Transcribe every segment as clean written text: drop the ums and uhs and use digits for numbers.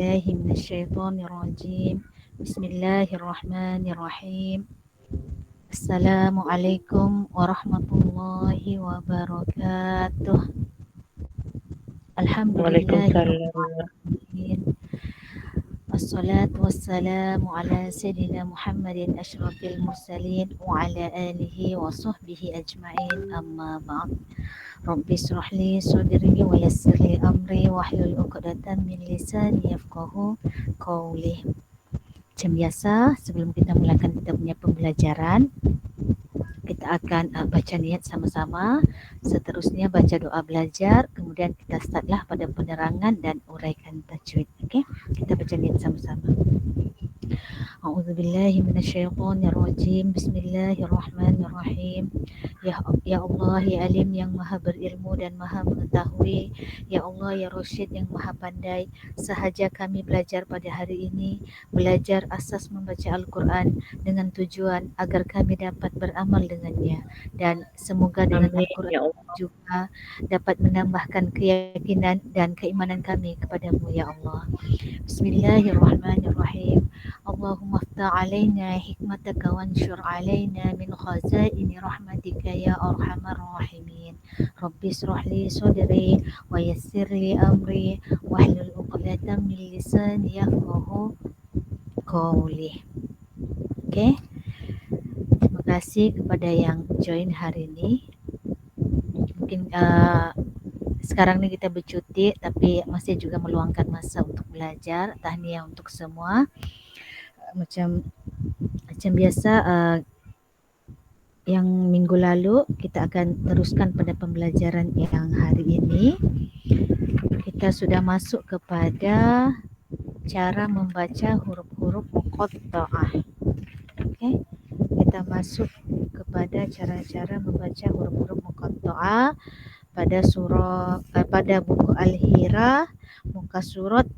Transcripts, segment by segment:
billahi minasyaitonir rajim. Bismillahirrahmanirrahim. Assalamualaikum warahmatullahi wabarakatuh. Waalaikumsalam. Alhamdulillahirrahmanirrahim. Wassalatu wassalamu ala sayyidina Muhammadin asyrafil mursalin wa ala alihi wa sahbihi ajma'in, amma ba'd. Rabbi israh li sadri wa yassir li amri wahlul 'uqdatam min lisani yafqahu qawli. Macam biasa, sebelum kita mulakan kita punya pembelajaran, kita akan baca niat sama-sama. Seterusnya baca doa belajar, kemudian kita startlah pada penerangan dan uraikan tajwid. Okey, kita baca niat sama-sama. A'udzubillahi minasyaitonirrajim. Bismillahirrahmanirrahim. Ya Allah, ya Alim yang maha berilmu dan maha mengetahui. Ya Allah, ya Rasyid yang maha pandai. Sahaja kami belajar pada hari ini, belajar asas membaca Al-Quran dengan tujuan agar kami dapat beramal dengannya. Dan semoga dengan Amin Al-Quran ya Allah. juga dapat menambahkan keyakinan dan keimanan kami kepadamu, ya Allah. Bismillahirrahmanirrahim. Allahumma aftah alaina hikmataka wanshur alaina min khazaini rahmatika ya arhamar rahimin. Rabbi israh li sadri wa yassir li amri wahlul 'uqdatam min lisani yafqahu qawli. Okey. Terima kasih kepada yang join hari ini. Mungkin sekarang ni kita bercuti tapi masih juga meluangkan masa untuk belajar. Tahniah untuk semua. Macam biasa, yang minggu lalu kita akan teruskan pada pembelajaran yang hari ini. Kita sudah masuk kepada cara membaca huruf-huruf muqatta'ah. Okey, kita masuk kepada cara-cara membaca huruf-huruf muqatta'ah pada pada buku Al-Hira, muka surat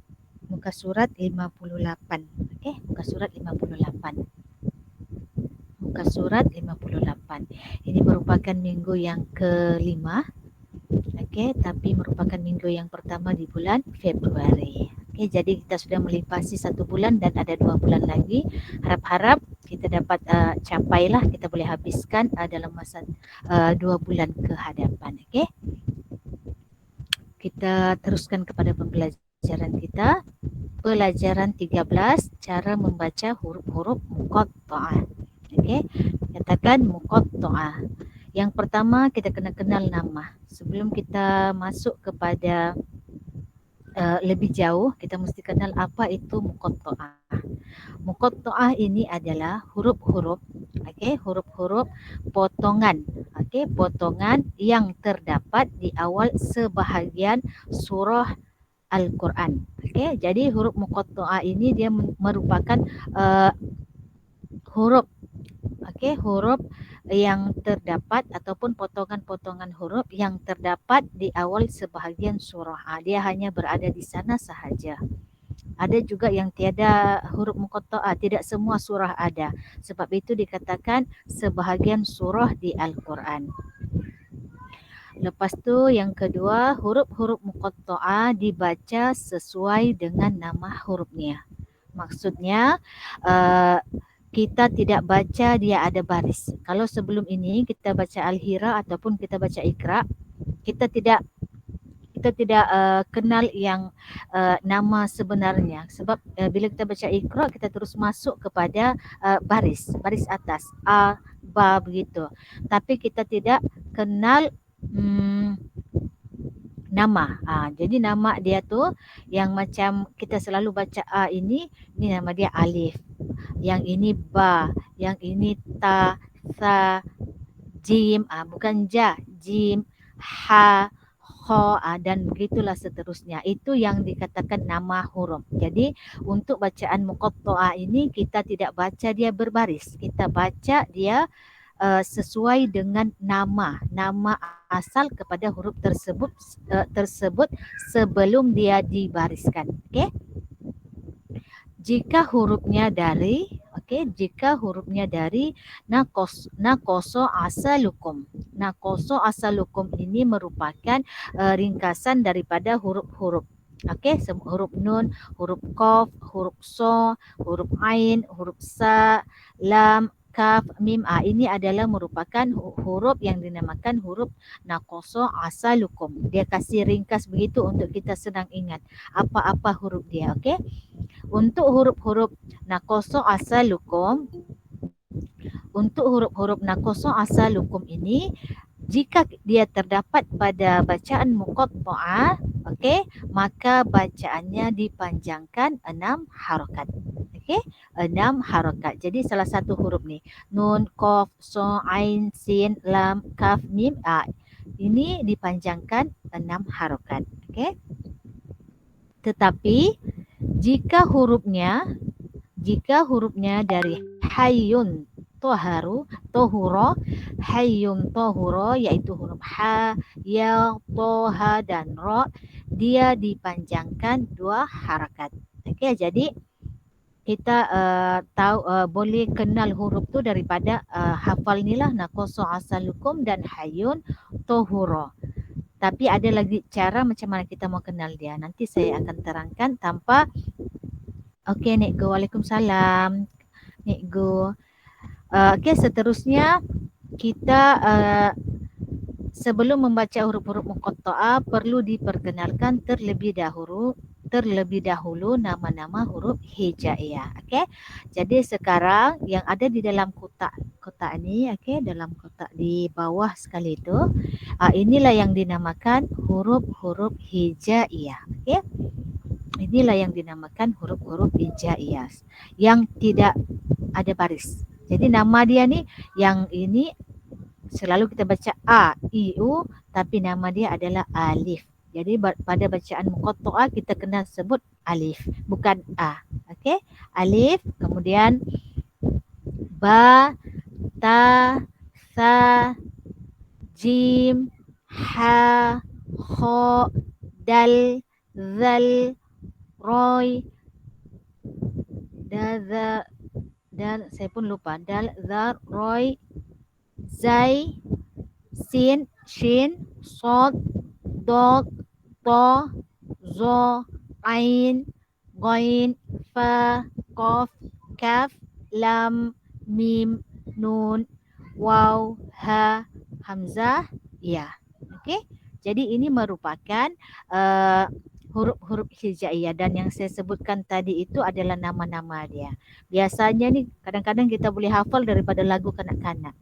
58. Okey, muka surat 58. Muka surat 58. Ini merupakan minggu yang kelima. Okey, tapi merupakan minggu yang pertama di bulan Februari. Okey, jadi kita sudah melipasi 1 bulan dan ada 2 bulan lagi. Harap-harap kita dapat capailah, kita boleh habiskan dalam masa 2 bulan ke hadapan. Okey. Kita teruskan kepada pembelajaran kita. Pelajaran 13, cara membaca huruf-huruf muqatta'ah. Okey, katakan muqatta'ah. Yang pertama kita kena kenal nama. Sebelum kita masuk kepada lebih jauh, kita mesti kenal apa itu muqatta'ah. Muqatta'ah ini adalah huruf-huruf, okey, huruf-huruf potongan, okey, potongan yang terdapat di awal sebahagian surah Al-Quran. Okey, jadi huruf muqatta'ah ini dia merupakan huruf, okey, huruf yang terdapat ataupun potongan-potongan huruf yang terdapat di awal sebahagian surah. Dia hanya berada di sana sahaja. Ada juga yang tiada huruf muqatta'ah, tidak semua surah ada. Sebab itu dikatakan sebahagian surah di Al-Quran. Lepas tu yang kedua, huruf-huruf muqatta'ah dibaca sesuai dengan nama hurufnya. Maksudnya kita tidak baca dia ada baris. Kalau sebelum ini kita baca Al-Hira ataupun kita baca Iqra, kita tidak kenal yang nama sebenarnya. Sebab bila kita baca Iqra, kita terus masuk kepada baris atas, A, Ba begitu. Tapi kita tidak kenal nama. Jadi nama dia tu yang macam kita selalu baca A ini nama dia alif. Yang ini ba, yang ini ta, sa, jim, bukan ja, jim, ha, kho, dan begitulah seterusnya. Itu yang dikatakan nama huruf. Jadi untuk bacaan muqatta'ah ini kita tidak baca dia berbaris. Kita baca dia sesuai dengan nama asal kepada huruf tersebut sebelum dia dibariskan. Okey. Jika hurufnya dari naqasa asalukum. Naqasa asalukum ini merupakan ringkasan daripada huruf-huruf. Okey, huruf nun, huruf qaf, huruf so, huruf ain, huruf sa, lam, kaf, mim. Ini adalah merupakan huruf yang dinamakan huruf naqasa asalukum. Dia kasih ringkas begitu untuk kita senang ingat apa-apa huruf dia, okey? Untuk huruf-huruf naqasa asalukum, untuk huruf-huruf naqasa asalukum ini, jika dia terdapat pada bacaan muqatta'ah, okey, maka bacaannya dipanjangkan 6 harakat. Okey, 6 harakat. Jadi salah satu huruf ni, nun, qaf, so, ain, sin, lam, kaf, mim, ini dipanjangkan 6 harakat. Okey. Tetapi jika hurufnya dari hayyun tohuro, hayyun tohuro, iaitu huruf ha, ya, toha dan ro, dia dipanjangkan 2 harakat. Okey, jadi kita boleh kenal huruf tu daripada hafal ni lah, naqasa asalukum dan hayyun tohuro. Tapi ada lagi cara macam mana kita mau kenal dia. Nanti saya akan terangkan tanpa. Okey, Nek Go. Waalaikumsalam. Nek Go. Okey, seterusnya kita sebelum membaca huruf-huruf muqatta'ah perlu diperkenalkan terlebih dahulu nama-nama huruf hijaiyah. Okey. Jadi sekarang yang ada di dalam kotak ni, okey, dalam kotak di bawah sekali itu, inilah yang dinamakan huruf-huruf hijaiyah. Okey. Inilah yang dinamakan huruf-huruf hijaiyah yang tidak ada baris. Jadi nama dia ni, yang ini selalu kita baca A, I, U, tapi nama dia adalah alif. Jadi pada bacaan muqatta'ah kita kena sebut alif, bukan A. Okey, alif, kemudian ba, ta, sa, jim, ha, kha, dal, zal, roy, dan saya pun lupa, dal, zar, roy, zai, sin, shin, sod, dog, to, zo, ain, ghain, fa, qaf, kaf, lam, mim, nun, waw, ha, hamzah, ya. Okey. Jadi ini merupakan huruf-huruf hijaiyah, dan yang saya sebutkan tadi itu adalah nama-nama dia. Biasanya ni kadang-kadang kita boleh hafal daripada lagu kanak-kanak.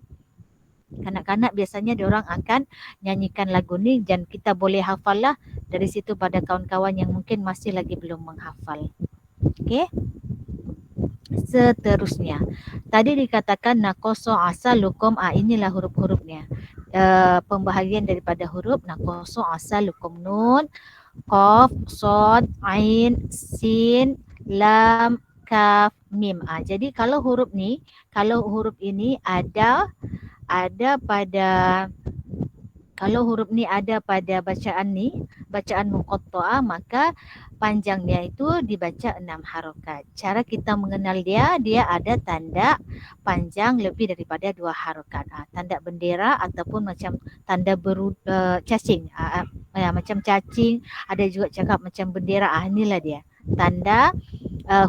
Kanak-kanak biasanya diorang akan nyanyikan lagu ni dan kita boleh hafal lah dari situ pada kawan-kawan yang mungkin masih lagi belum menghafal. Okey. Seterusnya, tadi dikatakan naqasa asalukum, inilah huruf-hurufnya. Pembahagian daripada huruf naqasa asalukum, nun, qaf, sod, ain, sin, lam, kaf, mim. Jadi kalau huruf ini ada pada, kalau huruf ni ada pada bacaan muqatta'ah, maka panjangnya itu dibaca 6 harakat. Cara kita mengenal dia ada tanda panjang lebih daripada 2 harakat. Tanda bendera ataupun macam tanda cacing. Macam cacing, ada juga cakap macam bendera. Inilah dia. Tanda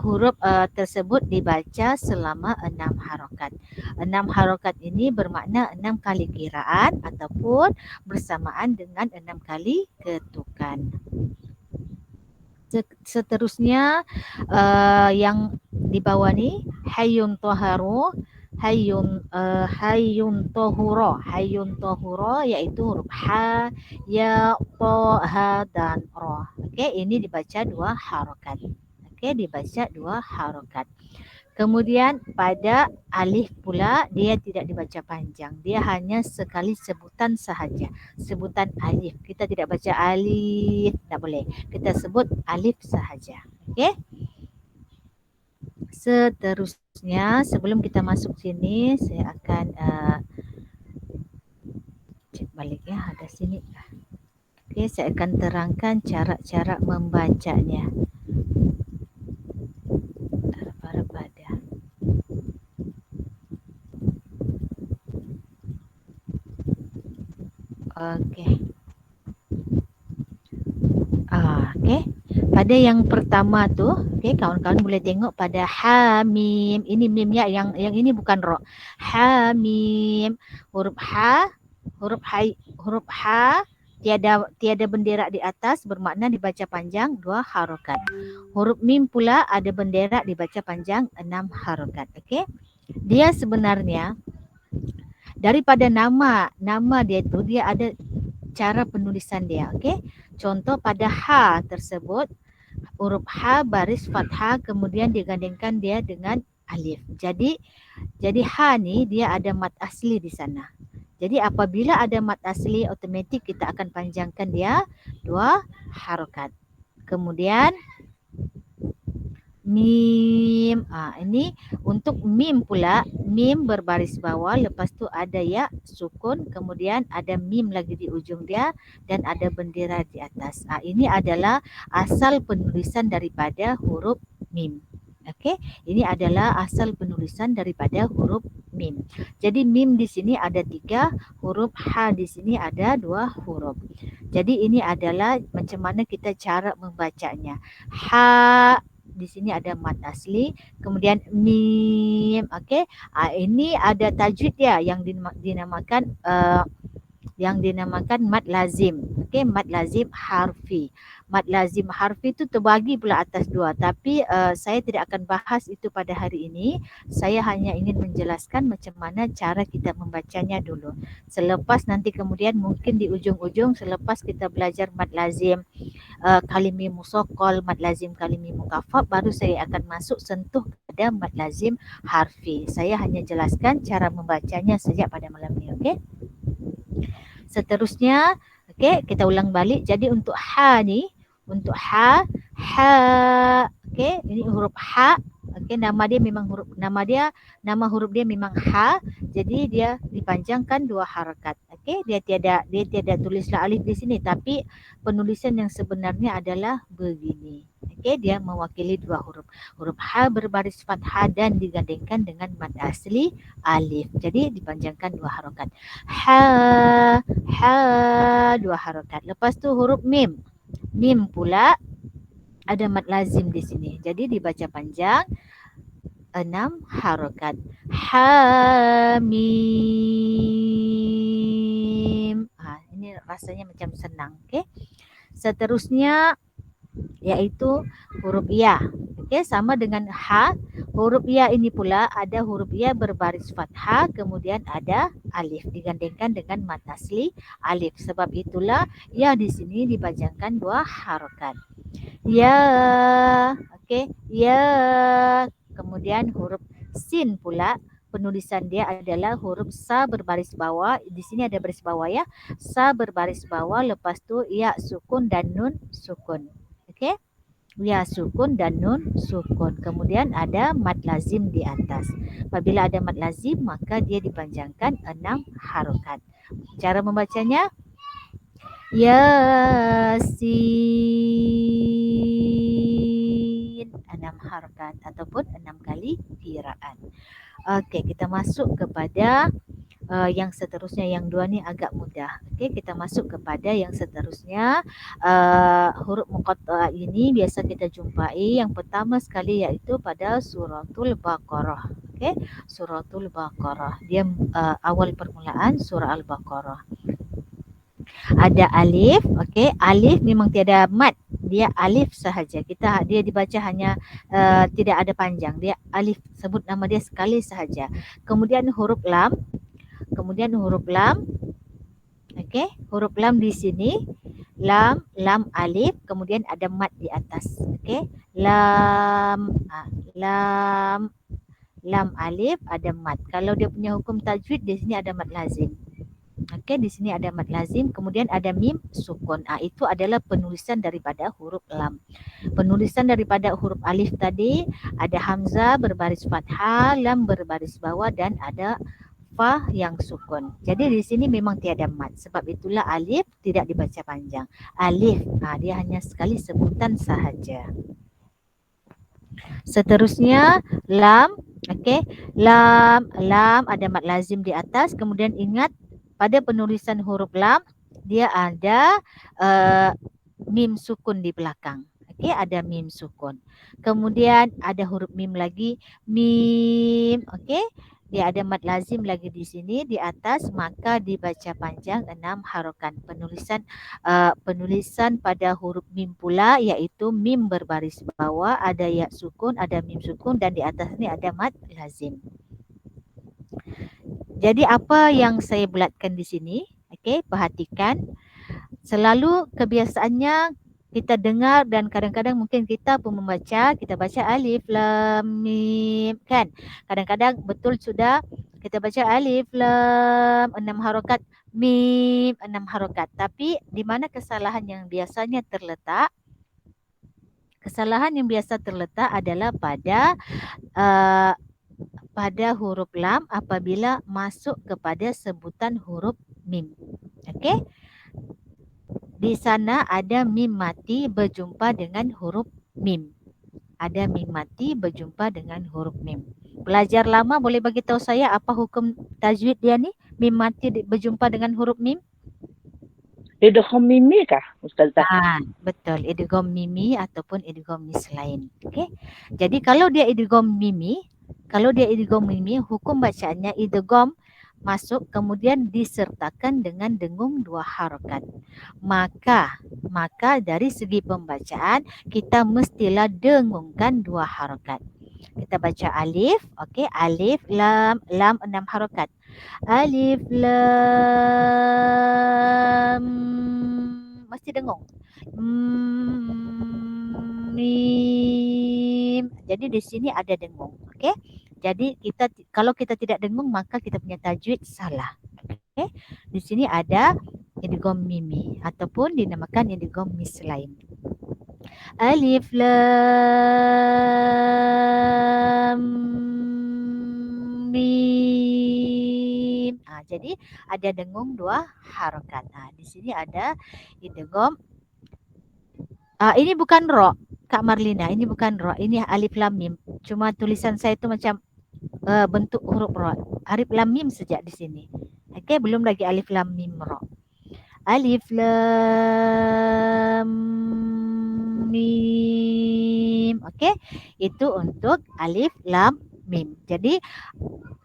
huruf tersebut dibaca selama 6 harakat. 6 harakat ini bermakna 6 kali kiraan ataupun bersamaan dengan 6 kali ketukan. Seterusnya yang di bawah ni, hayyun toharu, hayyun tohuro, iaitu huruf ha, ya, to, ha dan ro. Okey, ini dibaca 2 harakat. Okey, dibaca 2 harakat. Kemudian pada alif pula dia tidak dibaca panjang. Dia hanya sekali sebutan sahaja. Sebutan alif. Kita tidak baca alif, tak boleh. Kita sebut alif sahaja. Okey? Seterusnya, sebelum kita masuk sini, saya akan cek balik ya, ada sini. Okey, saya akan terangkan cara-cara membacanya. Okey. Okey. pada yang pertama tu, okey, kawan-kawan boleh tengok pada hamim. Ini mim ya, yang ini bukan ro. Hamim. Huruf ha, huruf ha tiada bendera di atas, bermakna dibaca panjang 2 harokat. Huruf mim pula ada bendera dibaca panjang 6 harokat. Okey. Dia sebenarnya daripada nama dia tu, dia ada cara penulisan dia. Okey. Contoh pada ha tersebut, huruf ha baris fathah kemudian digandingkan dia dengan alif. Jadi ha ni dia ada mat asli di sana. Jadi apabila ada mat asli, automatik kita akan panjangkan dia 2 harokat. Kemudian mim. Ini untuk mim pula, mim berbaris bawah, lepas tu ada ya sukun, kemudian ada mim lagi di ujung dia dan ada bendera di atas. Ini adalah asal penulisan daripada huruf mim. Okey, ini adalah asal penulisan daripada huruf mim. Jadi mim di sini ada 3 huruf, ha di sini ada 2 huruf. Jadi ini adalah macam mana kita cara membacanya. Ha di sini ada mat asli, kemudian mim. Okey, ini ada tajwid dia yang dinamakan mat lazim. Okey, mat lazim harfi. Mat lazim harfi itu terbagi pula atas 2, tapi saya tidak akan bahas itu pada hari ini. Saya hanya ingin menjelaskan macam mana cara kita membacanya dulu. Selepas nanti kemudian mungkin di ujung-ujung selepas kita belajar mat lazim kalimi musokol, mat lazim kalimi mukafaf, baru saya akan masuk sentuh pada mat lazim harfi. Saya hanya jelaskan cara membacanya sejak pada malam ini. Okey. Seterusnya, okey, kita ulang balik. Jadi untuk ha ni, untuk ha, okey, ini huruf ha. Okey, nama huruf dia memang ha. Jadi dia dipanjangkan 2 harakat. Okey, dia tiada tulislah alif di sini, tapi penulisan yang sebenarnya adalah begini. Okey, dia mewakili 2 huruf. Huruf ha berbaris fathah dan digandingkan dengan mad asli alif. Jadi dipanjangkan 2 harakat. Ha 2 harakat. Lepas tu huruf mim. Mim pula ada mad lazim di sini. Jadi dibaca panjang 6 harakat. Hamim. Ini rasanya macam senang. Okay. Seterusnya iaitu huruf ya. Okay, sama dengan ha. Huruf ya ini pula ada huruf ya berbaris fathah, kemudian ada alif digandingkan dengan mat asli alif. Sebab itulah ya di sini dipanjangkan 2 harakat. Ya, okey, ya. Kemudian huruf sin pula penulisan dia adalah huruf sa berbaris bawah. Di sini ada baris bawah ya. Sa berbaris bawah, lepas tu ya sukun dan nun sukun. Okey? Ya sukun dan nun sukun. Kemudian ada mad lazim di atas. Apabila ada mad lazim, maka dia dipanjangkan 6 harokat. Cara membacanya Yasin 6 harokat ataupun 6 kali kiraan. Okey, kita masuk kepada yang seterusnya. Yang 2 ni agak mudah. Okey, kita masuk kepada yang seterusnya. Huruf muqatta'ah ini biasa kita jumpai yang pertama sekali iaitu pada suratul Baqarah. Okey, suratul Baqarah. Dia awal permulaan surah Al-Baqarah. Ada alif, okey. Alif memang tiada mad. Dia alif sahaja. Dia dibaca hanya tidak ada panjang. Dia alif, sebut nama dia sekali sahaja. Kemudian huruf lam. Okey, huruf lam di sini lam alif, kemudian ada mad di atas. Okey, lam alif ada mad. Kalau dia punya hukum tajwid, di sini ada mad lazim. Okey, di sini ada mad lazim, kemudian ada mim sukun. Itu adalah penulisan daripada huruf lam. Penulisan daripada huruf alif tadi ada hamzah berbaris fathah, lam berbaris bawah dan ada fa yang sukun. Jadi di sini memang tiada mad. Sebab itulah alif tidak dibaca panjang. Alif, dia hanya sekali sebutan sahaja. Seterusnya lam, okey. Lam ada mad lazim di atas. Kemudian ingat pada penulisan huruf lam dia ada mim sukun di belakang. Okey, ada mim sukun. Kemudian ada huruf mim lagi, mim, okey. Dia ada mad lazim lagi di sini di atas, maka dibaca panjang 6 harokat. Penulisan pada huruf mim pula iaitu mim berbaris bawah, ada ya sukun, ada mim sukun dan di atas ni ada mad lazim. Jadi apa yang saya bulatkan di sini? Okey, perhatikan. Selalu kebiasaannya kita dengar dan kadang-kadang mungkin kita pun membaca, kita baca alif lam mim kan. Kadang-kadang betul sudah kita baca alif lam 6 harokat, mim 6 harokat. Tapi di mana kesalahan yang biasanya terletak? Kesalahan yang biasa terletak adalah pada huruf lam apabila masuk kepada sebutan huruf mim. Okey? Di sana ada mim mati berjumpa dengan huruf mim. Ada mim mati berjumpa dengan huruf mim. Pelajar lama boleh bagi tahu saya apa hukum tajwid dia ni? Mim mati berjumpa dengan huruf mim? Idgham mimi kah, Ustazah? Betul. Idgham mimi ataupun idgham mislain. Okey. Jadi kalau dia idgham mimi, hukum bacaannya idgham masuk kemudian disertakan dengan dengung 2 harakat. Maka dari segi pembacaan kita mestilah dengungkan 2 harakat. Kita baca alif, okey, alif lam 6 harakat. Alif lam mesti dengung. Mim. Jadi di sini ada dengung, okey? Jadi kalau kita tidak dengung maka kita punya tajwid salah. Okey. Di sini ada idgham mimi ataupun dinamakan idgham mislain. Alif lam mim. Jadi ada dengung 2 harakat. Di sini ada idgham. Ini bukan ro, Kak Marlina. Ini bukan ro. Ini alif lam mim. Cuma tulisan saya tu macam bentuk huruf ro. Alif lam mim saja di sini. Okey, belum lagi alif lam mim ro. Alif lam mim. Okey, itu untuk alif lam mim. Jadi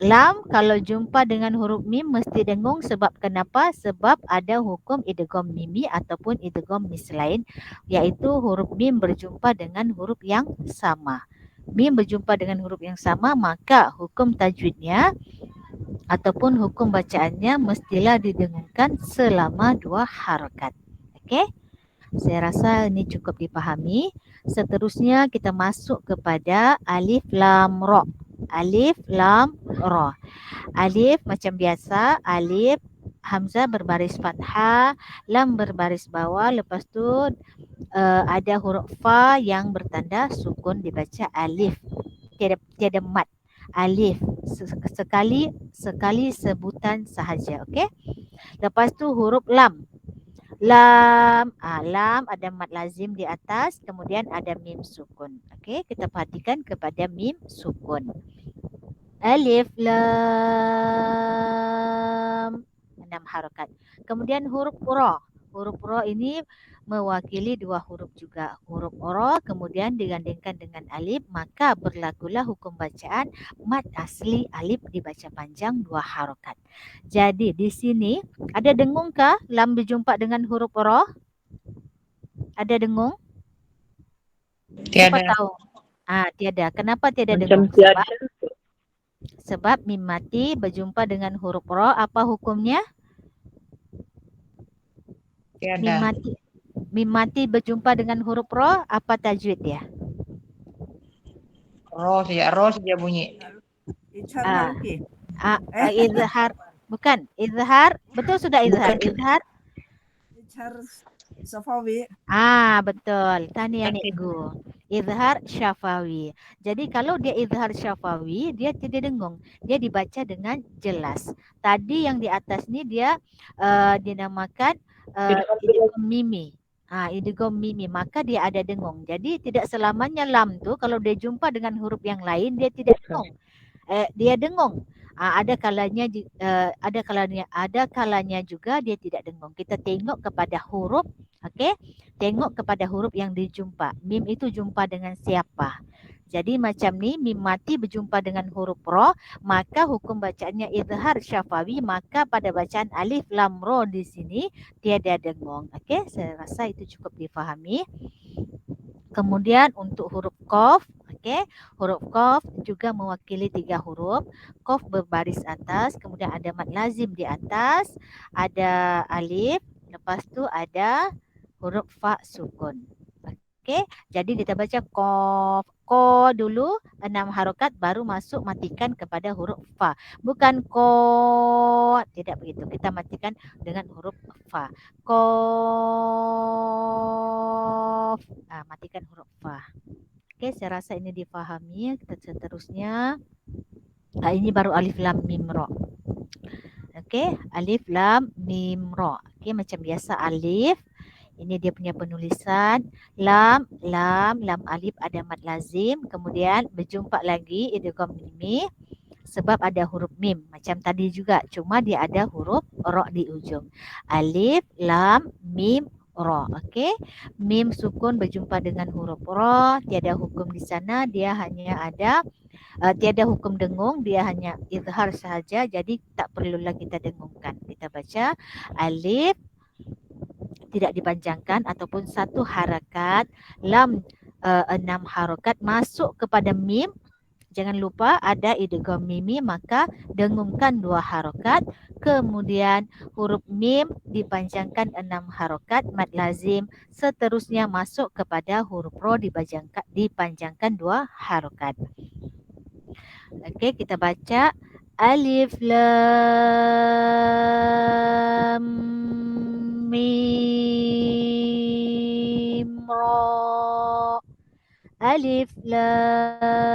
lam kalau jumpa dengan huruf mim mesti dengung. Sebab kenapa? Sebab ada hukum idgham mimi ataupun idgham mislain, iaitu huruf mim berjumpa dengan huruf yang sama. Mim berjumpa dengan huruf yang sama, maka hukum tajwidnya ataupun hukum bacaannya mestilah didengungkan selama 2 harakat. Okey? Saya rasa ini cukup dipahami. Seterusnya kita masuk kepada alif lam ra. Alif lam ra. Alif macam biasa, alif hamzah berbaris fathah, lam berbaris bawah, lepas tu ada huruf fa yang bertanda sukun dibaca alif. Tiada mat. Alif sekali sebutan sahaja, okey? Lepas tu huruf lam. Lam, lam ada mad lazim di atas, kemudian ada mim sukun. Okey, kita perhatikan kepada mim sukun. Alif lam 6 harakat. Kemudian huruf ra. Huruf ra ini mewakili 2 huruf juga. Huruf ra kemudian digandingkan dengan alif, maka berlakulah hukum bacaan mad asli alif dibaca panjang 2 harakat. Jadi di sini ada dengungkah lam berjumpa dengan huruf ra? Ada dengung? Siapa Tiada. tahu? Tiada. Kenapa tiada Macam dengung? tiada. Sebab mim mati berjumpa dengan huruf ra, apa hukumnya? Tiada. Mim mati berjumpa dengan huruf ra, apa tajwid dia? Ro saja bunyi. Izhar. Bukan, izhar. Betul sudah izhar. Izhar syafawi. Betul. Tahniah Nikgu. Izhar syafawi. Jadi kalau dia izhar syafawi, dia tidak dengung. Dia dibaca dengan jelas. Tadi yang di atas ni dia dinamakan idgham mimi. Idgham mimi, maka dia ada dengung. Jadi tidak selamanya lam tu kalau dia jumpa dengan huruf yang lain dia tidak dengung. Dia dengung. Ada kalanya juga dia tidak dengung. Kita tengok kepada huruf, okey? tengok kepada huruf yang dijumpa. Mim itu jumpa dengan siapa? Jadi macam ni, mim mati berjumpa dengan huruf ro, maka hukum bacaannya izhar syafawi, maka pada bacaan alif lam ro di sini tiada dengung. Okey, saya rasa itu cukup difahami. Kemudian untuk huruf qaf, okey, huruf qaf juga mewakili 3 huruf. Qaf berbaris atas, kemudian ada mad lazim di atas, ada alif, lepas tu ada huruf fa sukun. Okey, jadi kita baca qaf, ko dulu 6 harokat baru masuk matikan kepada huruf fa. Bukan ko, tidak begitu. Kita matikan dengan huruf fa. Qaf, matikan huruf fa. Okey, saya rasa ini difahami. Kita seterusnya. Ini baru alif lam mim ra. Okey, alif lam mim ra. Okey, macam biasa alif. Ini dia punya penulisan. Lam alif ada mad lazim. Kemudian berjumpa lagi idgham mimi sebab ada huruf mim. Macam tadi juga. Cuma dia ada huruf ra di ujung. Alif, lam, mim, ra. Okey. Mim sukun berjumpa dengan huruf ra. Tiada hukum di sana. Dia hanya ada tiada hukum dengung. Dia hanya izhar sahaja. Jadi tak perlulah kita dengungkan. Kita baca alif tidak dipanjangkan ataupun satu harakat, lam 6 harakat masuk kepada mim. Jangan lupa ada idgham mimi, maka dengungkan 2 harakat. Kemudian huruf mim dipanjangkan 6 harakat mad lazim. Seterusnya masuk kepada huruf ro dipanjangkan 2 harakat. Okey, kita baca alif lam mim ra. Alif lam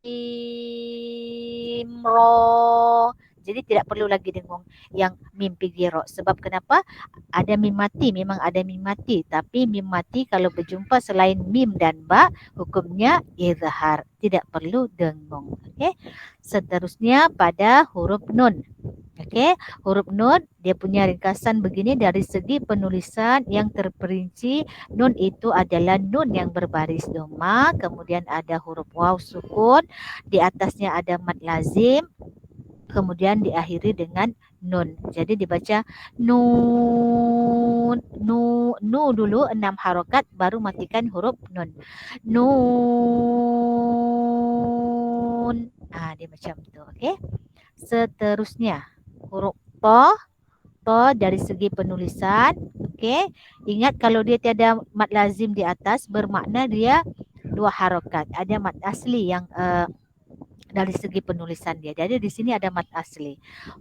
mim ra. Jadi tidak perlu lagi dengung yang mim pergi ra. Sebab kenapa? Ada mim mati, memang ada mim mati. Tapi mim mati kalau berjumpa selain mim dan ba, hukumnya izhar. Tidak perlu dengung. Okey. Seterusnya pada huruf nun. Okey, huruf nun dia punya ringkasan begini dari segi penulisan yang terperinci. Nun itu adalah nun yang berbaris doma, kemudian ada huruf waw sukun, di atasnya ada mad lazim, kemudian diakhiri dengan nun. Jadi dibaca nun, nu dulu 6 harokat baru matikan huruf nun. Nun. Dia macam tu, okey. Seterusnya huruf to dari segi penulisan, okey. Ingat kalau dia tiada mad lazim di atas bermakna dia 2 harokat. Ada mad asli yang dari segi penulisan dia. Jadi di sini ada mad asli.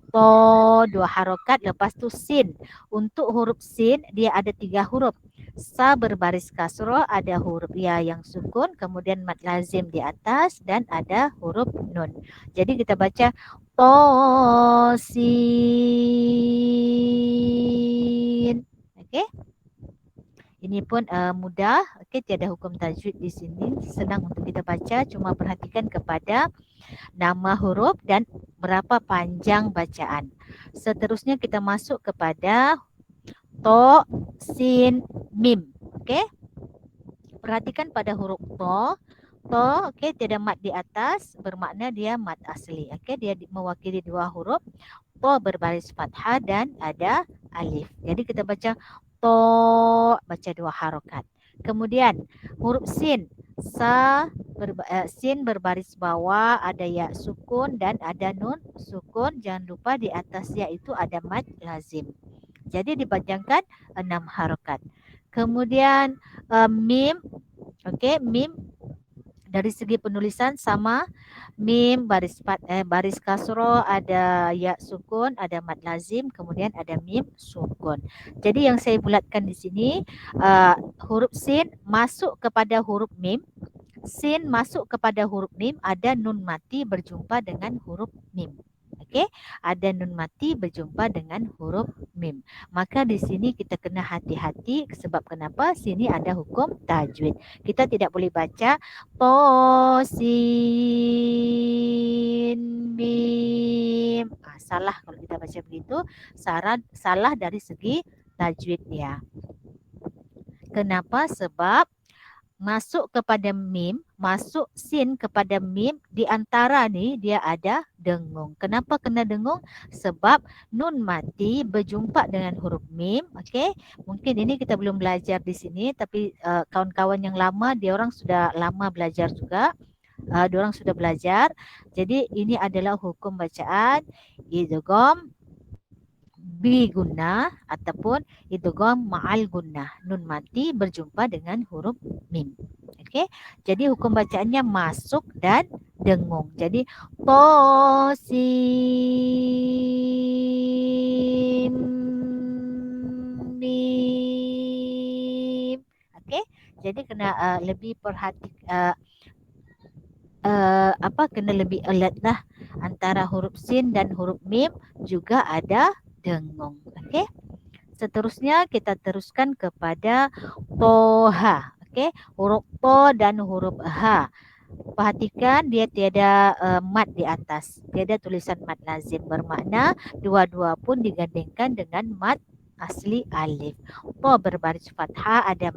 To 2 harokat, lepas tu sin. Untuk huruf sin dia ada 3 huruf. Sa berbaris kasroh, ada huruf ya yang sukun, kemudian mad lazim di atas dan ada huruf nun. Jadi kita baca to sin. Okey. Ini pun mudah. Okey, tiada hukum tajwid di sini. Senang untuk kita baca, cuma perhatikan kepada nama huruf dan berapa panjang bacaan. Seterusnya kita masuk kepada to, sin, mim. Okey. Perhatikan pada huruf to. To, okey, tiada mad di atas, bermakna dia mad asli. Okey, dia mewakili 2 huruf. To berbaris fathah dan ada alif. Jadi kita baca to, baca 2 harokat. Kemudian huruf sin. Sin berbaris bawah, ada ya sukun dan ada nun sukun. Jangan lupa di atas ya itu ada mad lazim. Jadi dipanjangkan 6 harokat. Kemudian mim, okey, mim dari segi penulisan sama, mim baris kasroh, ada ya sukun, ada mad lazim, kemudian ada mim sukun. Jadi yang saya bulatkan di sini huruf sin masuk kepada huruf mim. Sin masuk kepada huruf mim, ada nun mati berjumpa dengan huruf mim. Okey, ada nun mati berjumpa dengan huruf mim. Maka di sini kita kena hati-hati sebab kenapa? Sini ada hukum tajwid. Kita tidak boleh baca to sin mim. Salah kalau kita baca begitu, salah dari segi tajwid dia. Kenapa? Sebab masuk kepada mim, masuk sin kepada mim, di antara ni dia ada dengung. Kenapa kena dengung? Sebab nun mati berjumpa dengan huruf mim. Okey, mungkin ini kita belum belajar di sini, tapi kawan-kawan yang lama, dia orang sudah lama belajar juga. Dia orang sudah belajar. Jadi ini adalah hukum bacaan idgham bi gunnah ataupun idgham ma'al gunnah. Nun mati berjumpa dengan huruf mim. Okey. Jadi hukum bacaannya masuk dan dengung. Jadi to sim mim. Okey. Jadi kena lebih kena lebih alert lah. Antara huruf sin dan huruf mim juga ada dengung. Okey. Seterusnya kita teruskan kepada toha. Okey, huruf to dan huruf ha. Perhatikan dia tiada mat di atas. Tiada tulisan mat lazim, bermakna dua-dua pun digandingkan dengan mat asli alif. To berbaris fathah ada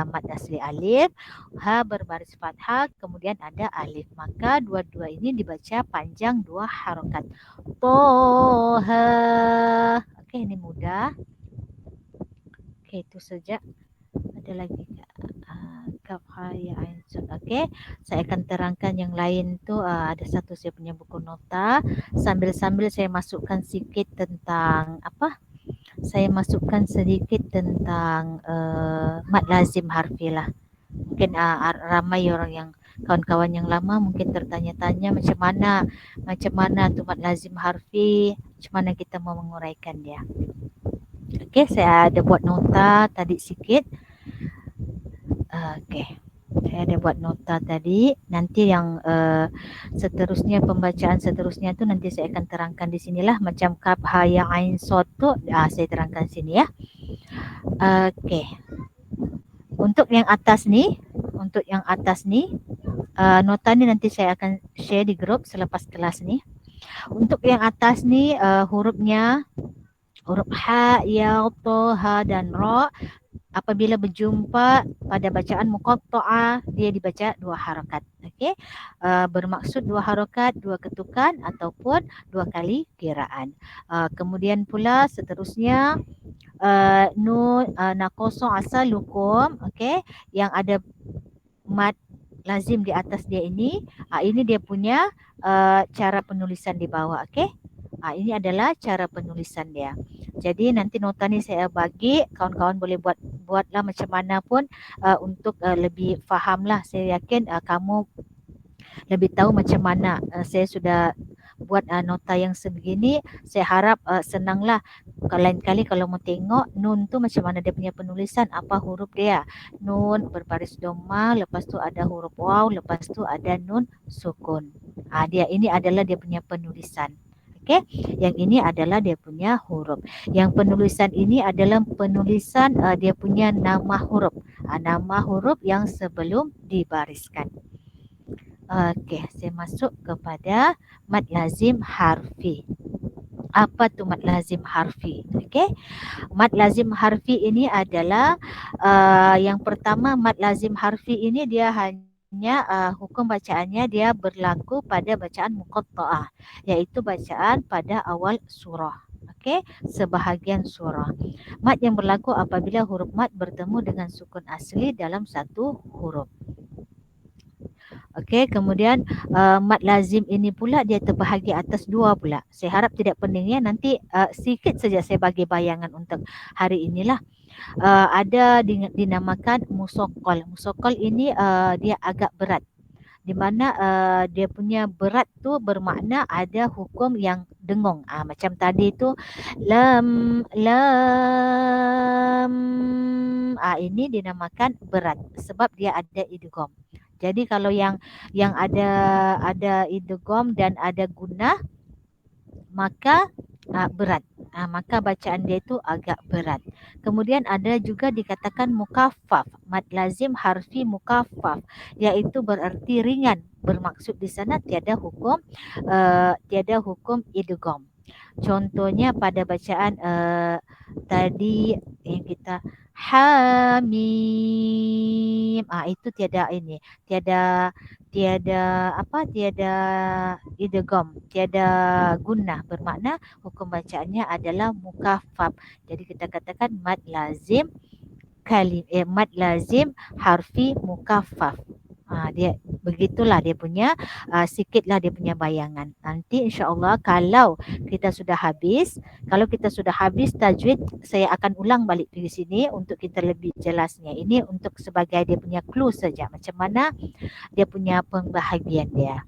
mat asli alif, ha berbaris fathah kemudian ada alif. Maka dua-dua ini dibaca panjang dua harokat. Toha. Okey, ini mudah. Okey, itu saja. Ada lagi kaf ha ya ain sod. Okey, saya akan terangkan yang lain tu. Ada satu saya punya buku nota. Sambil-sambil saya masukkan sedikit tentang saya masukkan sedikit tentang mat lazim harfi lah. Mungkin ramai orang yang kawan-kawan yang lama mungkin tertanya-tanya macam mana tu mat lazim harfi, macam mana kita mau menguraikan dia. Okey, saya ada buat nota tadi sikit. Okey, saya ada buat nota tadi. Nanti yang seterusnya, pembacaan seterusnya tu nanti saya akan terangkan di sinilah. Macam kaf ha ya ain sod tu saya terangkan sini ya. Okey. Untuk yang atas ni, nota ni nanti saya akan share di grup selepas kelas ni. Untuk yang atas ni hurufnya huruf ha, ya, to, ha dan ra apabila berjumpa pada bacaan muqatta'ah dia dibaca dua harakat. Okey. Bermaksud dua harakat, dua ketukan ataupun dua kali kiraan. Kemudian pula seterusnya nun naqasa asalukum, okey, yang ada mad lazim di atas dia ini dia punya cara penulisan di bawah. Okey. Ini adalah cara penulisan dia. Jadi nanti nota ni saya bagi, kawan-kawan boleh buatlah macam mana pun untuk lebih fahamlah. Saya yakin kamu lebih tahu macam mana. Saya sudah buat nota yang sebegini, saya harap senanglah. Lain kali kalau mau tengok nun tu macam mana dia punya penulisan, apa huruf dia. Nun berbaris doma, lepas tu ada huruf waw, lepas tu ada nun sukun. Ini adalah dia punya penulisan. Okey, yang ini adalah dia punya huruf. Yang penulisan ini adalah penulisan dia punya nama huruf. Nama huruf yang sebelum dibariskan. Okey, saya masuk kepada mad lazim harfi. Apa tu mad lazim harfi? Okey. Mad lazim harfi ini adalah yang pertama, mad lazim harfi ini dia hanya hukum bacaannya dia berlaku pada bacaan muqatta'ah, iaitu bacaan pada awal surah. Okey, sebahagian surah. Mad yang berlaku apabila huruf mad bertemu dengan sukun asli dalam satu huruf. Okey, kemudian mad lazim ini pula dia terbahagi atas dua pula. Saya harap tidak pening ya. Nanti sikit saja saya bagi bayangan untuk hari inilah. Ada dinamakan musoqqal. Musoqqal ini dia agak berat. Di mana dia punya berat tu bermakna ada hukum yang dengung. Macam tadi tu lam ini dinamakan berat sebab dia ada idgham. Jadi kalau yang ada idgham dan ada gunnah maka berat. Maka bacaan dia itu agak berat. Kemudian ada juga dikatakan mukaffaf, mad lazim harfi mukaffaf, iaitu berarti ringan. Bermaksud di sana tiada hukum idgham. Contohnya pada bacaan tadi yang kita Hamim. Itu tiada ini, tiada idgham, tiada gunnah, bermakna hukum bacaannya adalah mukaffaf. Jadi kita katakan mad lazim mad lazim harfi mukaffaf. Dia begitulah dia punya sikitlah dia punya bayangan. Nanti insya-Allah kalau kita sudah habis tajwid, saya akan ulang balik di sini untuk kita lebih jelasnya. Ini untuk sebagai dia punya clue saja macam mana dia punya pembahagian dia.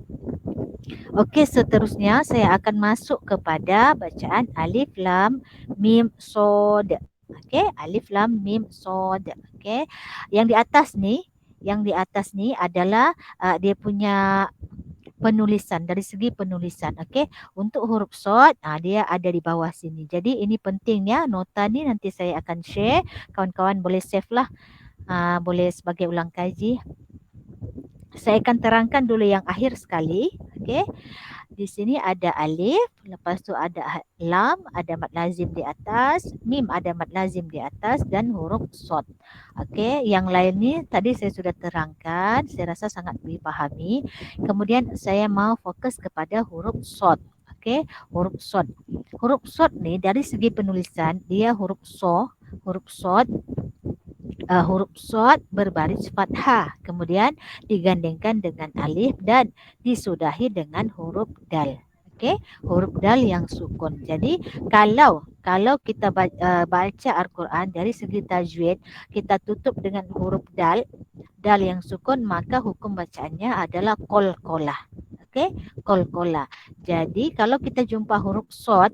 Okey, seterusnya saya akan masuk kepada bacaan alif lam mim sod. Okey, alif lam mim sod. Okey. Yang di atas ni adalah dia punya penulisan, dari segi penulisan. Okey. Untuk huruf sod dia ada di bawah sini. Jadi ini pentingnya, nota ni nanti saya akan share. Kawan-kawan boleh save lah. Boleh sebagai ulang kaji. Saya akan terangkan dulu yang akhir sekali. Okey. Di sini ada alif, lepas tu ada lam, ada mad lazim di atas, mim ada mad lazim di atas dan huruf sod. Okey, yang lain ni tadi saya sudah terangkan, saya rasa sangat dipahami. Kemudian saya mau fokus kepada huruf sod. Okey, huruf sod. Huruf sod ni dari segi penulisan dia huruf sod. Huruf sod berbaris fathah, kemudian digandengkan dengan alif dan disudahi dengan huruf dal. Okey, huruf dal yang sukun. Jadi kalau kita baca Al-Quran dari segi tajwid, kita tutup dengan huruf dal yang sukun, maka hukum bacaannya adalah qalqalah. Okey, qalqalah. Jadi kalau kita jumpa huruf sod,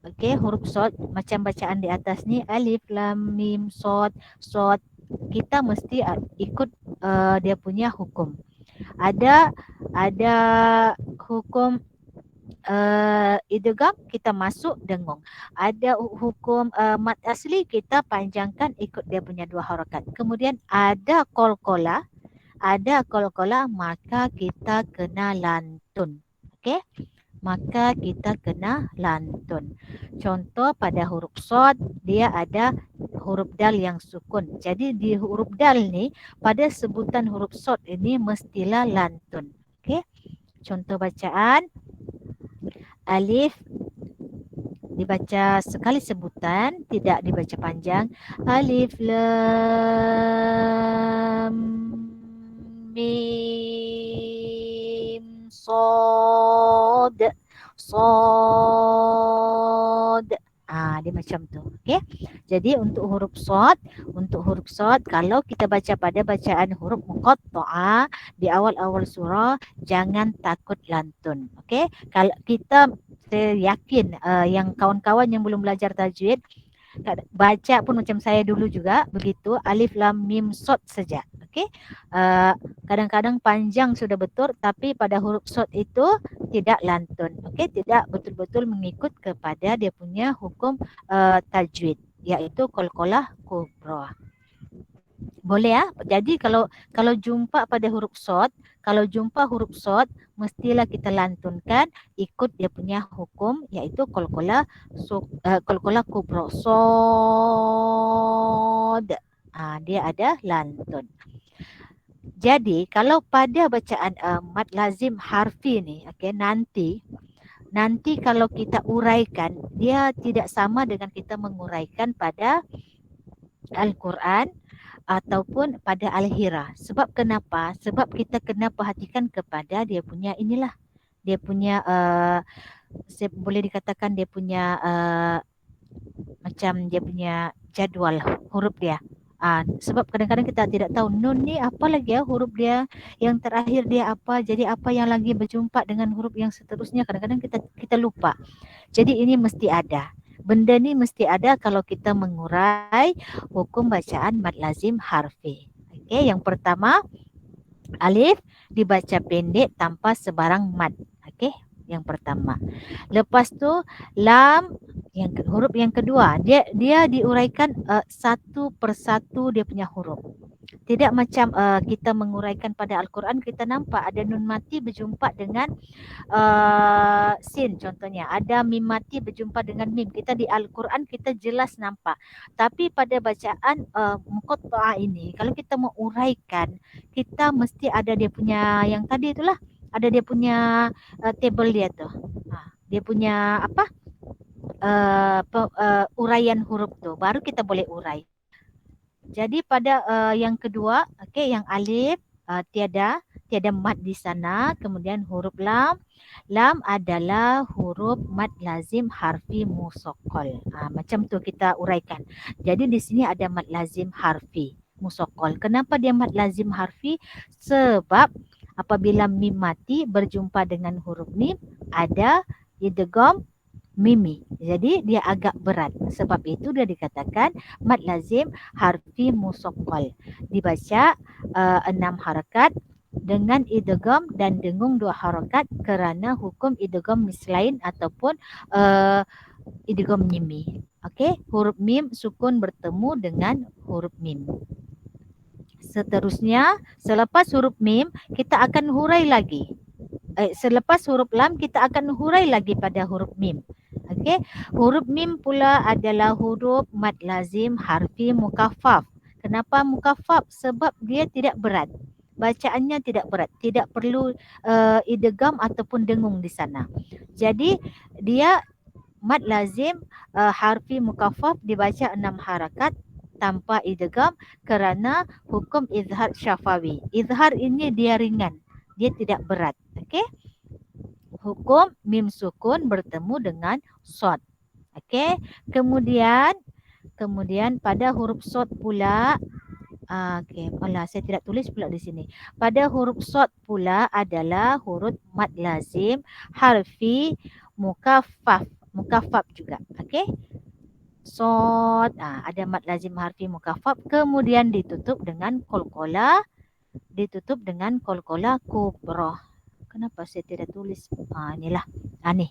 okey, huruf sod macam bacaan di atas ni alif lam mim sod, kita mesti ikut dia punya hukum. Ada hukum idgham, kita masuk dengung. Ada hukum mad asli, kita panjangkan ikut dia punya 2 harakat. Kemudian ada qalqalah, maka kita kena lantun. Okey? Maka kita kena lantun. Contoh pada huruf sod, dia ada huruf dal yang sukun. Jadi di huruf dal ni, pada sebutan huruf sod ini mestilah lantun. Okey? Contoh bacaan alif dibaca sekali sebutan, tidak dibaca panjang. Alif lam mim sod. Dia macam tu. Okey. Jadi untuk huruf sod, kalau kita baca pada bacaan huruf muqatta'ah di awal-awal surah, jangan takut lantun. Okey. Kalau kita, saya yakin yang kawan-kawan yang belum belajar tajwid baca pun macam saya dulu juga begitu, alif lam mim sod saja. Okey. Kadang-kadang panjang sudah betul, tapi pada huruf sod itu tidak lantun. Okey, tidak betul-betul mengikut kepada dia punya hukum tajwid, iaitu qalqalah kubra. Boleh ya? Jadi kalau jumpa pada huruf sod, mestilah kita lantunkan ikut dia punya hukum, iaitu qalqalah kubra. Sod. Dia ada lantun. Jadi kalau pada bacaan mad lazim harfi ni, okey, nanti kalau kita uraikan, dia tidak sama dengan kita menguraikan pada Al-Quran ataupun pada Al-Hira. Sebab kenapa? Sebab kita kena perhatikan kepada dia punya inilah. Dia punya boleh dikatakan dia punya macam dia punya jadual huruf dia. Sebab kadang-kadang kita tidak tahu nun ni apa lagi huruf dia, yang terakhir dia apa, jadi apa yang lagi berjumpa dengan huruf yang seterusnya, kadang-kadang kita lupa. Jadi ini mesti ada. Benda ni mesti ada kalau kita mengurai hukum bacaan mad lazim harfi. Okey, yang pertama alif dibaca pendek tanpa sebarang mad. Okey, yang pertama. Lepas tu lam, huruf yang kedua, dia diuraikan satu persatu dia punya huruf. Tidak macam kita menguraikan pada Al-Quran, kita nampak ada nun mati berjumpa dengan sin contohnya, ada mim mati berjumpa dengan mim. Kita di Al-Quran kita jelas nampak. Tapi pada bacaan muqatta'ah ini, kalau kita mau uraikan, kita mesti ada dia punya yang tadi itulah, ada dia punya table dia tuh. Dia punya apa? Uraian huruf tuh, baru kita boleh urai. Jadi pada yang kedua, okey, yang alif tiada mad di sana, kemudian huruf lam. Lam adalah huruf mad lazim harfi musaqqal. Macam tu kita uraikan. Jadi di sini ada mad lazim harfi musaqqal. Kenapa dia mad lazim harfi? Sebab apabila mim mati berjumpa dengan huruf mim, ada idgham mimi. Jadi dia agak berat. Sebab itu dia dikatakan mad lazim harfi musaqqal. Dibaca 6 harakat dengan idgham dan dengung 2 harakat kerana hukum idgham mislain ataupun idgham mimi. Okey, huruf mim sukun bertemu dengan huruf mim. Seterusnya, selepas huruf mim kita akan hurai lagi. Selepas huruf lam kita akan hurai lagi pada huruf mim. Okey, huruf mim pula adalah huruf mad lazim harfi mukaffaf. Kenapa mukaffaf? Sebab dia tidak berat. Bacaannya tidak berat, tidak perlu idgham ataupun dengung di sana. Jadi dia mad lazim harfi mukaffaf dibaca 6 harakat tanpa idgham kerana hukum izhar syafawi. Izhar ini dia ringan, dia tidak berat. Okey, hukum mim sukun bertemu dengan sod. Okey, kemudian pada huruf sod pula, okey, alah saya tidak tulis pula di sini. Pada huruf sod pula adalah huruf mad lazim harfi mukaffaf juga. Okey, sod ada mad lazim harfi mukaffaf, kemudian ditutup dengan qalqalah, kubra. Kenapa saya tidak tulis? Inilah. Ni.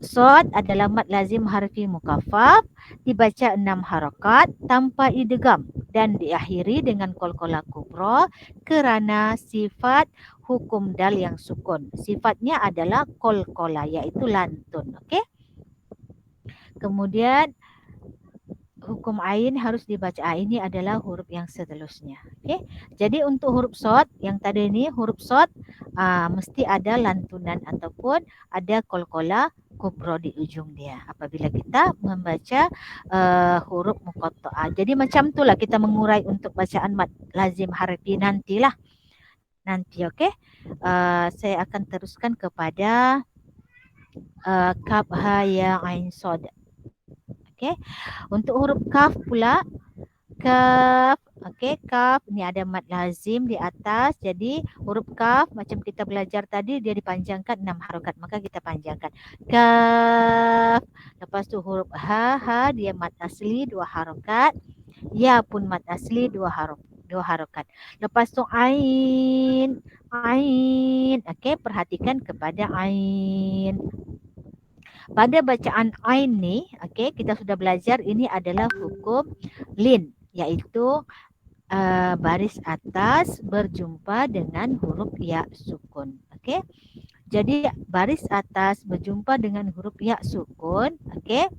Sod adalah mad lazim harfi mukaffaf, dibaca 6 harakat tanpa idgham dan diakhiri dengan qalqalah kubra kerana sifat hukum dal yang sukun. Sifatnya adalah qalqalah, iaitu lantun. Okey. Kemudian hukum ain harus dibaca. Ini adalah huruf yang seterusnya. Okey. Jadi untuk huruf sod yang tadi ni, huruf sod mesti ada lantunan ataupun ada qalqalah kubra di ujung dia apabila kita membaca huruf muqatta'ah. Jadi macam itulah kita mengurai untuk bacaan mad lazim harfi nantilah. Nanti okey. Saya akan teruskan kepada kaf ha ya ain sod. Okey. Untuk huruf kaf pula, kaf, okey, kaf ni ada mad lazim di atas. Jadi huruf kaf macam kita belajar tadi dia dipanjangkan 6 harakat, maka kita panjangkan. Kaf. Lepas tu huruf ha dia mad asli 2 harakat. Ya pun mad asli 2 harakat. Lepas tu ain. Okey, perhatikan kepada ain. Pada bacaan ain ni, okey, kita sudah belajar ini adalah hukum lin, iaitu baris atas berjumpa dengan huruf ya sukun. Okey. Jadi baris atas berjumpa dengan huruf ya sukun, okey.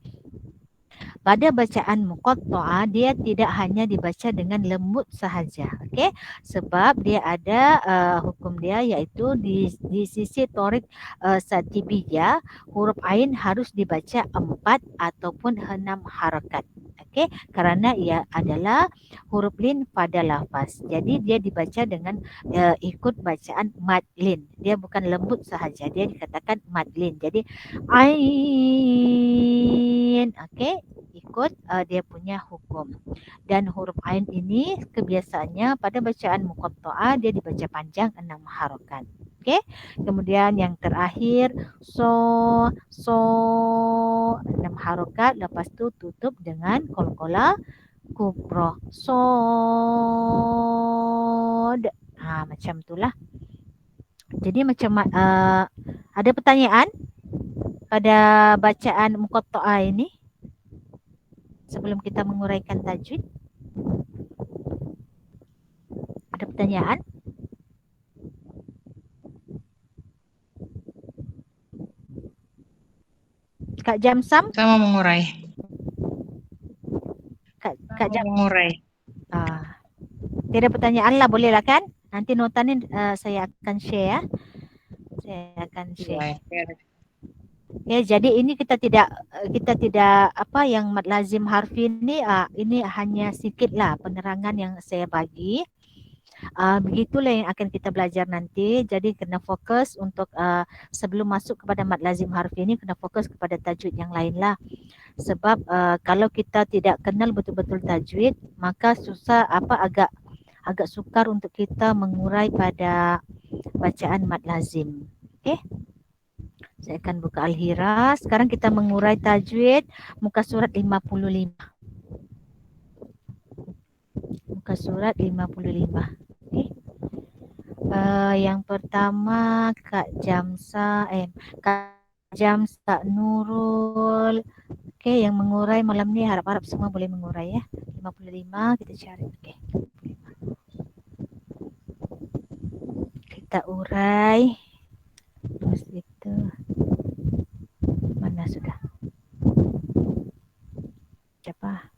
Pada bacaan muqatta'ah dia tidak hanya dibaca dengan lembut sahaja, okey, sebab dia ada hukum dia iaitu di sisi torik satibiyah huruf ain harus dibaca 4 ataupun 6 harakat, okey, kerana ia adalah huruf lin pada lafaz. Jadi dia dibaca dengan ikut bacaan mad lin. Dia bukan lembut sahaja, dia dikatakan mad lin. Jadi ain, okey, ikut dia punya hukum. Dan huruf ain ini kebiasaannya pada bacaan muqatta'ah dia dibaca panjang 6 harakat. Okey. Kemudian yang terakhir so 6 harakat, lepas tu tutup dengan qalqalah kubra. Sod. Macam itulah. Jadi macam ada pertanyaan pada bacaan muqatta'ah ini? Sebelum kita menguraikan tajwid. pertanyaan? Kak Jamsam? Sama mengurai. Kak Jam. Mengurai. Tidak pertanyaan lah, boleh lah kan? Nanti notanya saya akan share ya. Saya akan share. Ya, jadi ini kita tidak apa yang mad lazim harfi ini hanya sedikit lah penerangan yang saya bagi. Begitulah yang akan kita belajar nanti. Jadi kena fokus untuk sebelum masuk kepada mad lazim harfi ini kena fokus kepada tajwid yang lain lah. Sebab kalau kita tidak kenal betul-betul tajwid, maka susah agak sukar untuk kita mengurai pada bacaan mad lazim. Okey. Saya akan buka Al-Hira. Sekarang kita mengurai tajwid muka surat 55. Muka surat 55. Okay. Yang pertama Kak Jamsa Nurul. Okey, yang mengurai malam ni harap-harap semua boleh mengurai ya. 55 kita cari. Okey. Kita urai. Terus itu mana sudah? Siapa?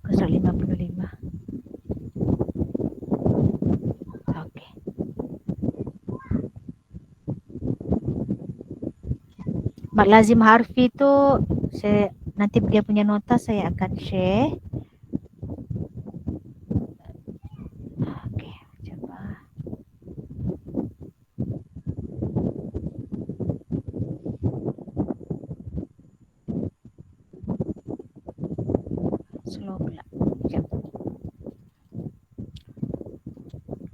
Pasal 55. Okey. Mad lazim harfi tu saya nanti dia punya nota saya akan share. Okey, coba. Slow pula. Sekejap.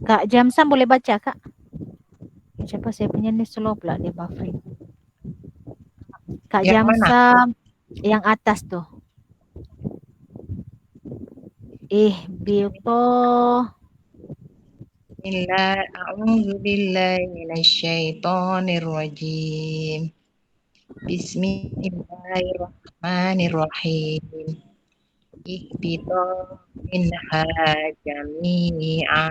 Kak Jamsam boleh baca Kak? Siapa saya punya ni slow pula dia buffering. Kak Yang Jamsam yang atas tu. Ihbito. A'udzu billahi minasyaitonir rajim. Bismillahirrahmanirrahim. Ihbito minha jami'a.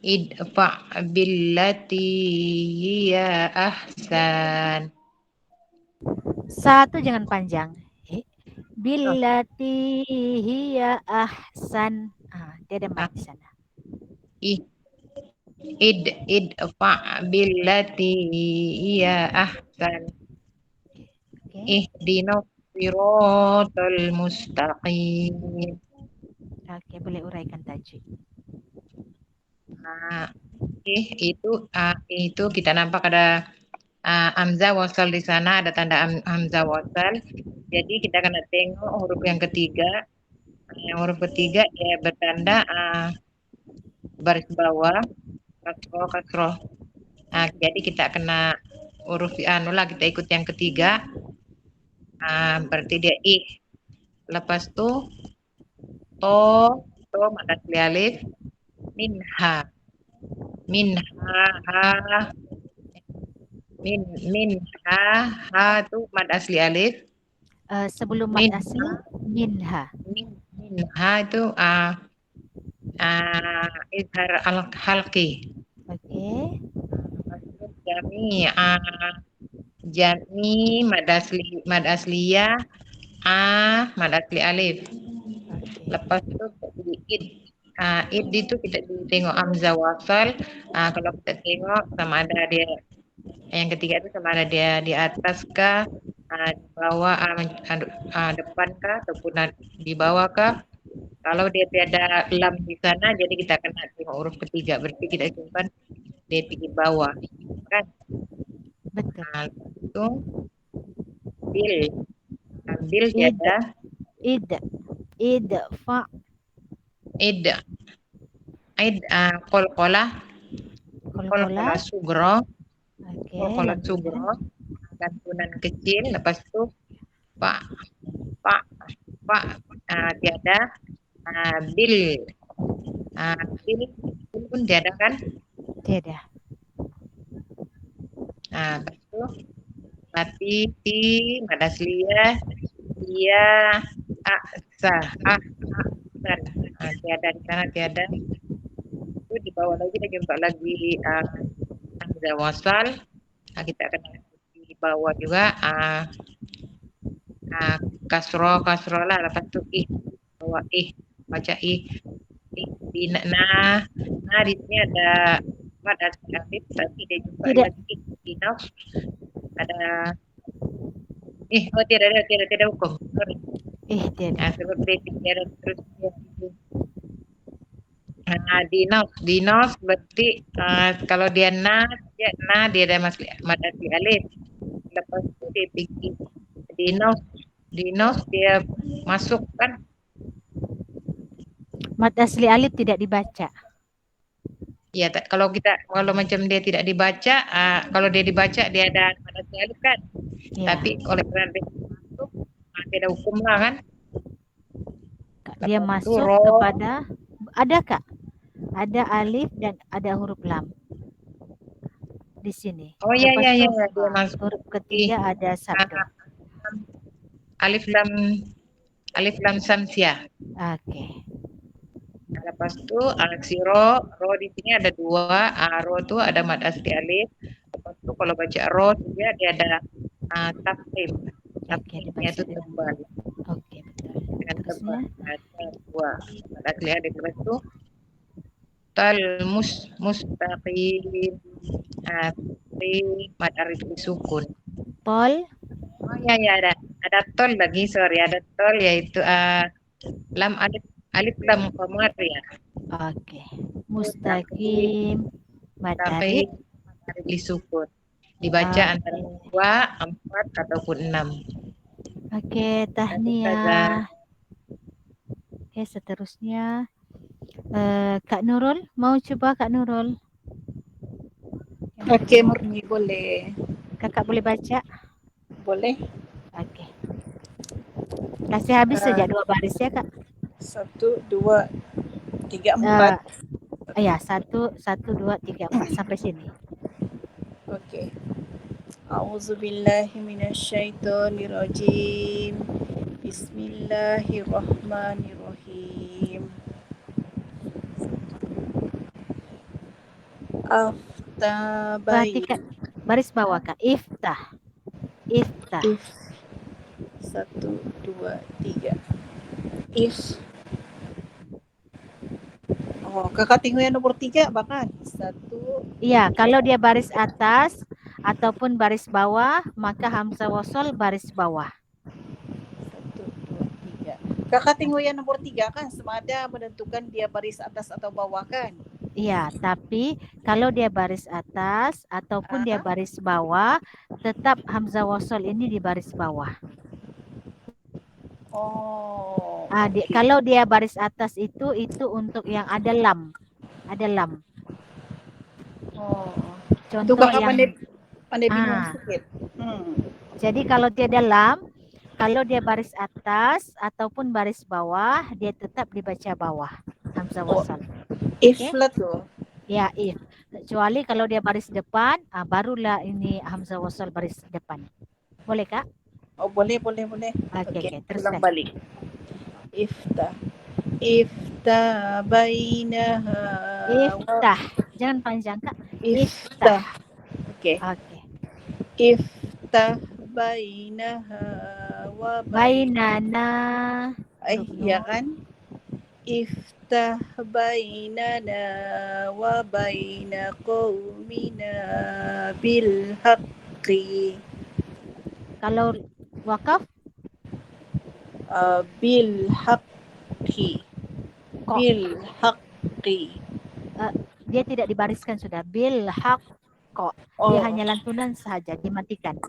Idfa billati hiya ahsan. Satu jangan panjang. Billati hiya ahsan. Dia ada mat di sana. Idfa billati hiya ahsan. Ihdinas siratal mustaqim. Okey, boleh uraikan tajwid. Itu kita nampak ada hamzah wasal di sana, ada tanda hamzah wasal. Jadi kita kena tengok huruf yang ketiga. Yang huruf ketiga dia bertanda baris bawah kasroh. Jadi kita kena huruf kita ikut yang ketiga. Berarti dia Lepas tu to mad asli alif, minha ha tu mad asli alif. Sebelum mad asli minha itu izhar al-halqi. Okey. Jami mad asliyah mad asli alif. Lepas tu id itu kita tengok hamzah wasal. Kalau kita tengok sama ada dia yang ketiga itu sama ada dia di atas kah, di bawah, depan kah ataupun di bawah kah. Kalau dia tiada lam di sana, jadi kita kena tengok huruf ketiga. Berarti kita simpan dia di bawah, kan? Betul. Itu bil tiada. Idfa. Qalqalah sugro. Okey. Qalqalah sugro. Lantunan kecil. Lepas tu pak tiada. Bil pun tiada kan? Tiada. Lepas tu mati, ti, mad asliyah, iya, san. Tiada di sana tiada. Itu di bawah lagi kita jumpa lagi hamzah wasal. Kita akan di bawah juga kasro lah, lepas itu bawah baca di di sini ada mad alif, tapi dia jumpa Tidak. lagi di naf ada tidak hukum, sorry. Tiada. Sebab dia tiada terus di naf berarti kalau dia dia ada mad asli alif. Lepas itu dia bikin di naf dia masukkan Mad asli alif tidak dibaca. ya. Kalau macam dia tidak dibaca, kalau dia dibaca dia ada mad asli alif kan. Ya. Tapi oleh karena dia masuk, tidak hukum lah kan. Dia Lepas itu masuk ro. kepada, ada Kak? Ada alif dan ada huruf lam di sini. Oh iya, Lepas itu dia masuk huruf ketiga ada sabdo. alif lam samsiah. Oke. Lepas itu si ro di sini ada dua. Ro itu ada mad asli alif. Lepas itu kalau baca ro juga dia ada tafkhim. Tafkhimnya itu tebal. Oke, betul. Dengan Terusnya tebal. Ada dua mad asli alif. Lepas itu mustaqim. Mad arif sukun. tol. Oh ya ada tol lagi, sorry, ada tol yaitu lam alif lam qamar ya. Oke. Mustaqim, mad Tapi arif disukun. Dibaca antara 2, 4 ataupun 6. Oke, tahniah. Oke, seterusnya Kak Nurul, mau coba Kak Nurul? Oke, Murni, boleh. Kakak boleh baca? Boleh. Oke. Kasih habis saja 2 baris ya, Kak. 1, 2, 3, 4. Ya, 1, 2, 3, 4 sampai sini. Oke. A'udzubillahi minasyaitonirrajim. Bismillahirrahmanirrahim. Perhatikan baris bawah, Kak. Iftah. 1, 2, 3. Oh, kakak tengok yang nomor 3 bahkan. 1. Iya, kalau dia baris atas ataupun baris bawah, maka hamzah wasal baris bawah. 1, 2, 3. Kakak tengok yang nomor 3 kan, semada menentukan dia baris atas atau bawah kan? Iya, tapi kalau dia baris atas ataupun dia baris bawah, tetap hamzah wasal ini di baris bawah. Oh. Kalau dia baris atas itu untuk yang ada lam. Ada lam. Oh. Contoh Itu kakak yang pandai bingung sedikit. Jadi kalau tiada lam, kalau dia baris atas ataupun baris bawah, dia tetap dibaca bawah hamzah wasal. If lah tuh. Ya, if. Kecuali kalau dia baris depan, barulah ini hamzah wasal baris depan. Boleh, Kak? Oh, boleh. Oke, Teruskan. ulang balik. Iftah bainaha. Iftah. Jangan panjang, Kak. Iftah. Oke. Iftah bainaha wa bainana. ya kan? Iftah bainana wa baina qaumina bil haqqi. Kalau wakaf? Bil haqqi. Bil haqqi. Dia tidak dibariskan sudah. Bil haqqo. Dia hanya lantunan saja, dimatikan.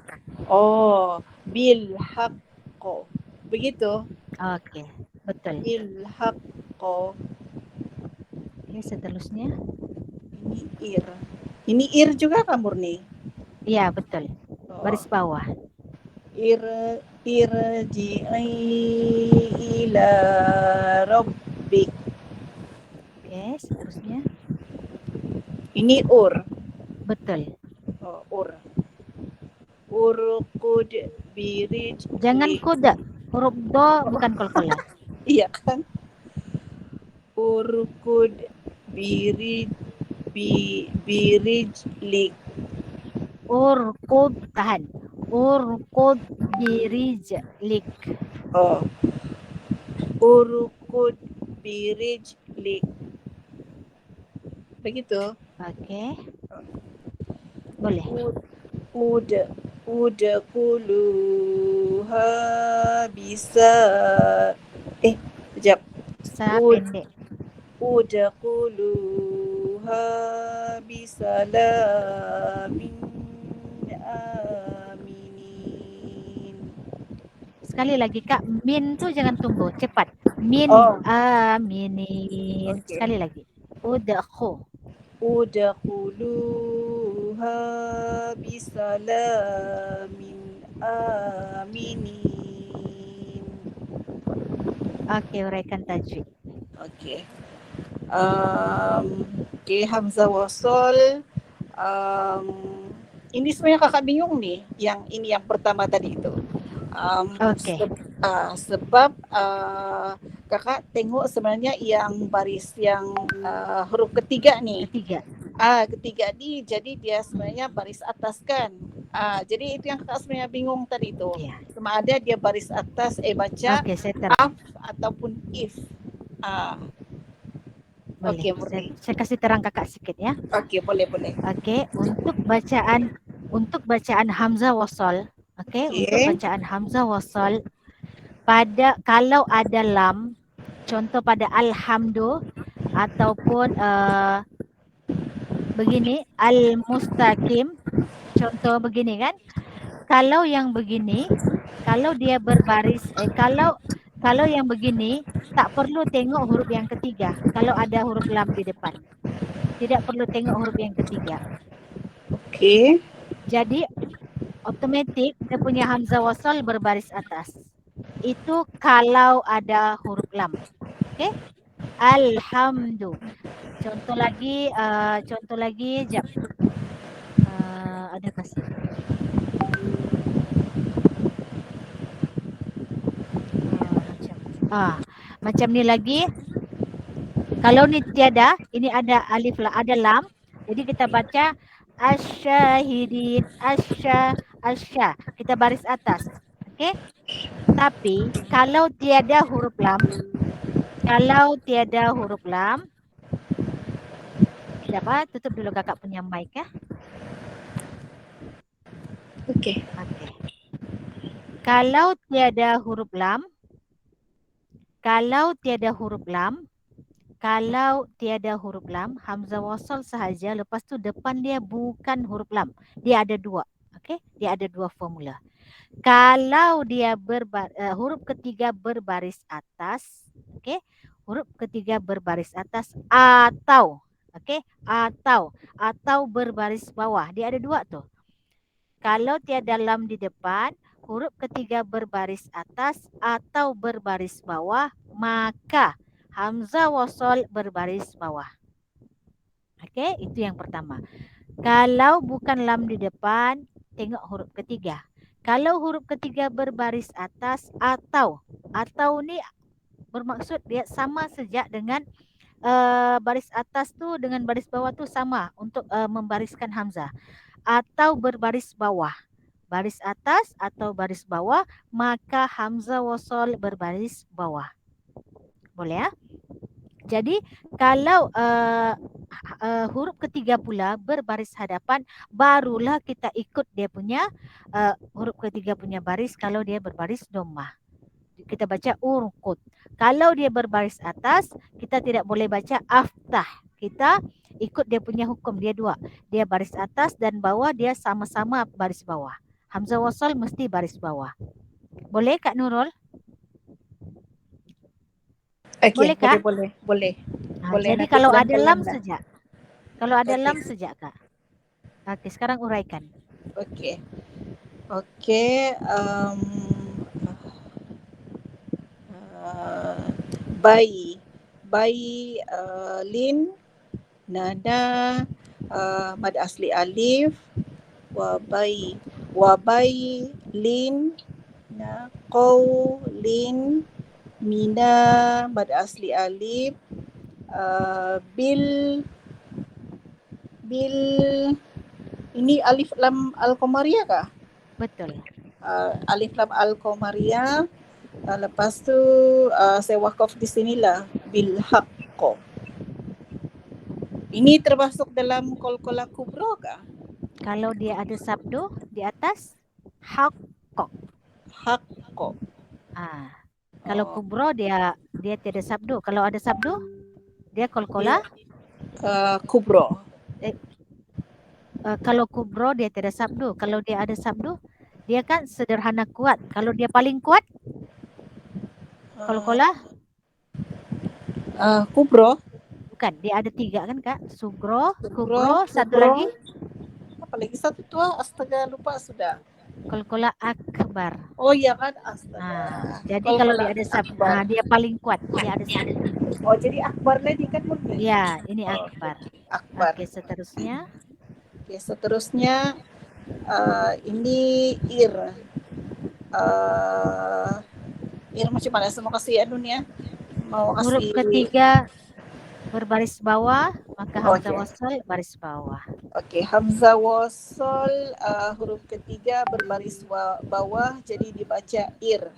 Oh, bil haqqo. Begitu? Oke, betul. Bil haqqo. Oke, seterusnya. Ini ir juga kan, Murni? Iya, betul. Baris bawah. Irji'i ila rabbik. Oke, seterusnya. Ini ur. Betul. Ur. Urkud birij. Jangan kuda. Huruf do bukan qalqalah. Iya kan? Urkud birij birijlik. Urkud, tahan. Urkud birijlik. Oh. Urkud birijlik. Begitu. Okey. Boleh. Udkuluha bisa. Sekejap. Sa Ud- pendek. Udkuluha bisalamin aminin. Sekali lagi Kak, min tu jangan tunggu, cepat. Min Oh. aminin. Okey. Sekali lagi. Udkhu. Udkuluha bisalamin aminin. Okey, uraikan tajwid. Okey. Okey, hamzah wasal. Ini sebenarnya kakak bingung nih, yang ini yang pertama tadi itu. Okey. Sebab kakak tengok sebenarnya yang baris yang huruf ketiga nih. Ketiga. Ketiga ni jadi dia sebenarnya baris atas kan. Jadi itu yang kakak sebenarnya bingung tadi tu. Ya. Sama ada dia baris atas baca Okey, saya terang. af ataupun if. Boleh. Okey, boleh. Saya kasih terang Kakak sikit ya. Okey, boleh. Okey, untuk bacaan hamzah wasal, okey, Okey. untuk bacaan hamzah wasal kalau ada lam, contoh pada alhamdu ataupun begini al-mustaqim, contoh begini kan. Kalau yang begini, kalau dia berbaris kalau yang begini tak perlu tengok huruf yang ketiga kalau ada huruf lam di depan. Tidak perlu tengok huruf yang ketiga. Okey. Jadi automatik dia punya hamzah wasal berbaris atas. Itu kalau ada huruf lam. Okey? Alhamdu. Contoh lagi jap. Ada kasih. Macam ni lagi. Kalau ni tiada, ini ada alif lah, ada lam. Jadi kita baca asyahidin, asya. Kita baris atas. Okey? Tapi kalau tiada huruf lam, siapa? Tutup dulu kakak punya mic ya. Okey. Kalau tiada huruf lam, hamzah wasal sahaja, lepas tu depan dia bukan huruf lam. Dia ada dua. Okey? Dia ada dua formula. Kalau dia huruf ketiga berbaris atas, okey? Huruf ketiga berbaris atas atau atau berbaris bawah. Dia ada dua tu. Kalau tiada lam di depan, huruf ketiga berbaris atas atau berbaris bawah, maka hamzah wasal berbaris bawah. Okey, itu yang pertama. Kalau bukan lam di depan, tengok huruf ketiga. Kalau huruf ketiga berbaris atas atau ni bermaksud dia sama sejak dengan baris atas tu dengan baris bawah tu sama untuk membariskan hamzah. Atau berbaris bawah. Baris atas atau baris bawah, maka hamzah wasal berbaris bawah. Boleh ya? Jadi kalau huruf ketiga pula berbaris hadapan, barulah kita ikut dia punya huruf ketiga punya baris kalau dia berbaris dhammah. Kita baca urqud. Kalau dia berbaris atas, kita tidak boleh baca aftah. Kita ikut dia punya hukum, dia dua. Dia baris atas dan bawah, dia sama-sama baris bawah. Hamzah wasal mesti baris bawah. Boleh Kak Nurul? Okay, boleh Kak? Boleh. Boleh. Jadi kalau ada lam sejak. Kalau ada lam sejak Kak. Okey, sekarang uraikan. Okey. Bayi lin nada mad asli alif wa bayi wabai, lin, qaw, lin, mina, mad asli alif, bil, ini alif lam al-qamariyah kah? Betul. Alif lam al-qamariyah. Lepas tu saya wakaf di sinilah bil haqqo. Ini termasuk dalam qalqalah kubra kah? Kalau dia ada sabdu di atas, haqqo. Haqqo. Kalau kubro dia tiada sabdu. Kalau ada sabdu, dia qalqalah. Kubra. Kalau kubro dia tiada sabdu. Kalau dia ada sabdu, dia kan sederhana kuat. Kalau dia paling kuat, qalqalah. Kubra. Bukan, dia ada 3 kan Kak? Sugro, Kubro, kubro, satu lagi apa lagi satu tu? Astaga, lupa sudah. qalqalah akbar. Oh iya kan, astaga. Jadi kalau dia ada sabdu, dia paling kuat. Dia ada sabdu. Oh, jadi akbar lagi kan mungkin? Ya, ini akbar. Akbar. Oke, seterusnya. Ini ir. Ir macam mana? Saya mau kasih ya. Mau kasih huruf ketiga berbaris bawah, maka hamzah Okey. wasal baris bawah. Okey, hamzah wasal huruf ketiga berbaris bawah, jadi dibaca ir.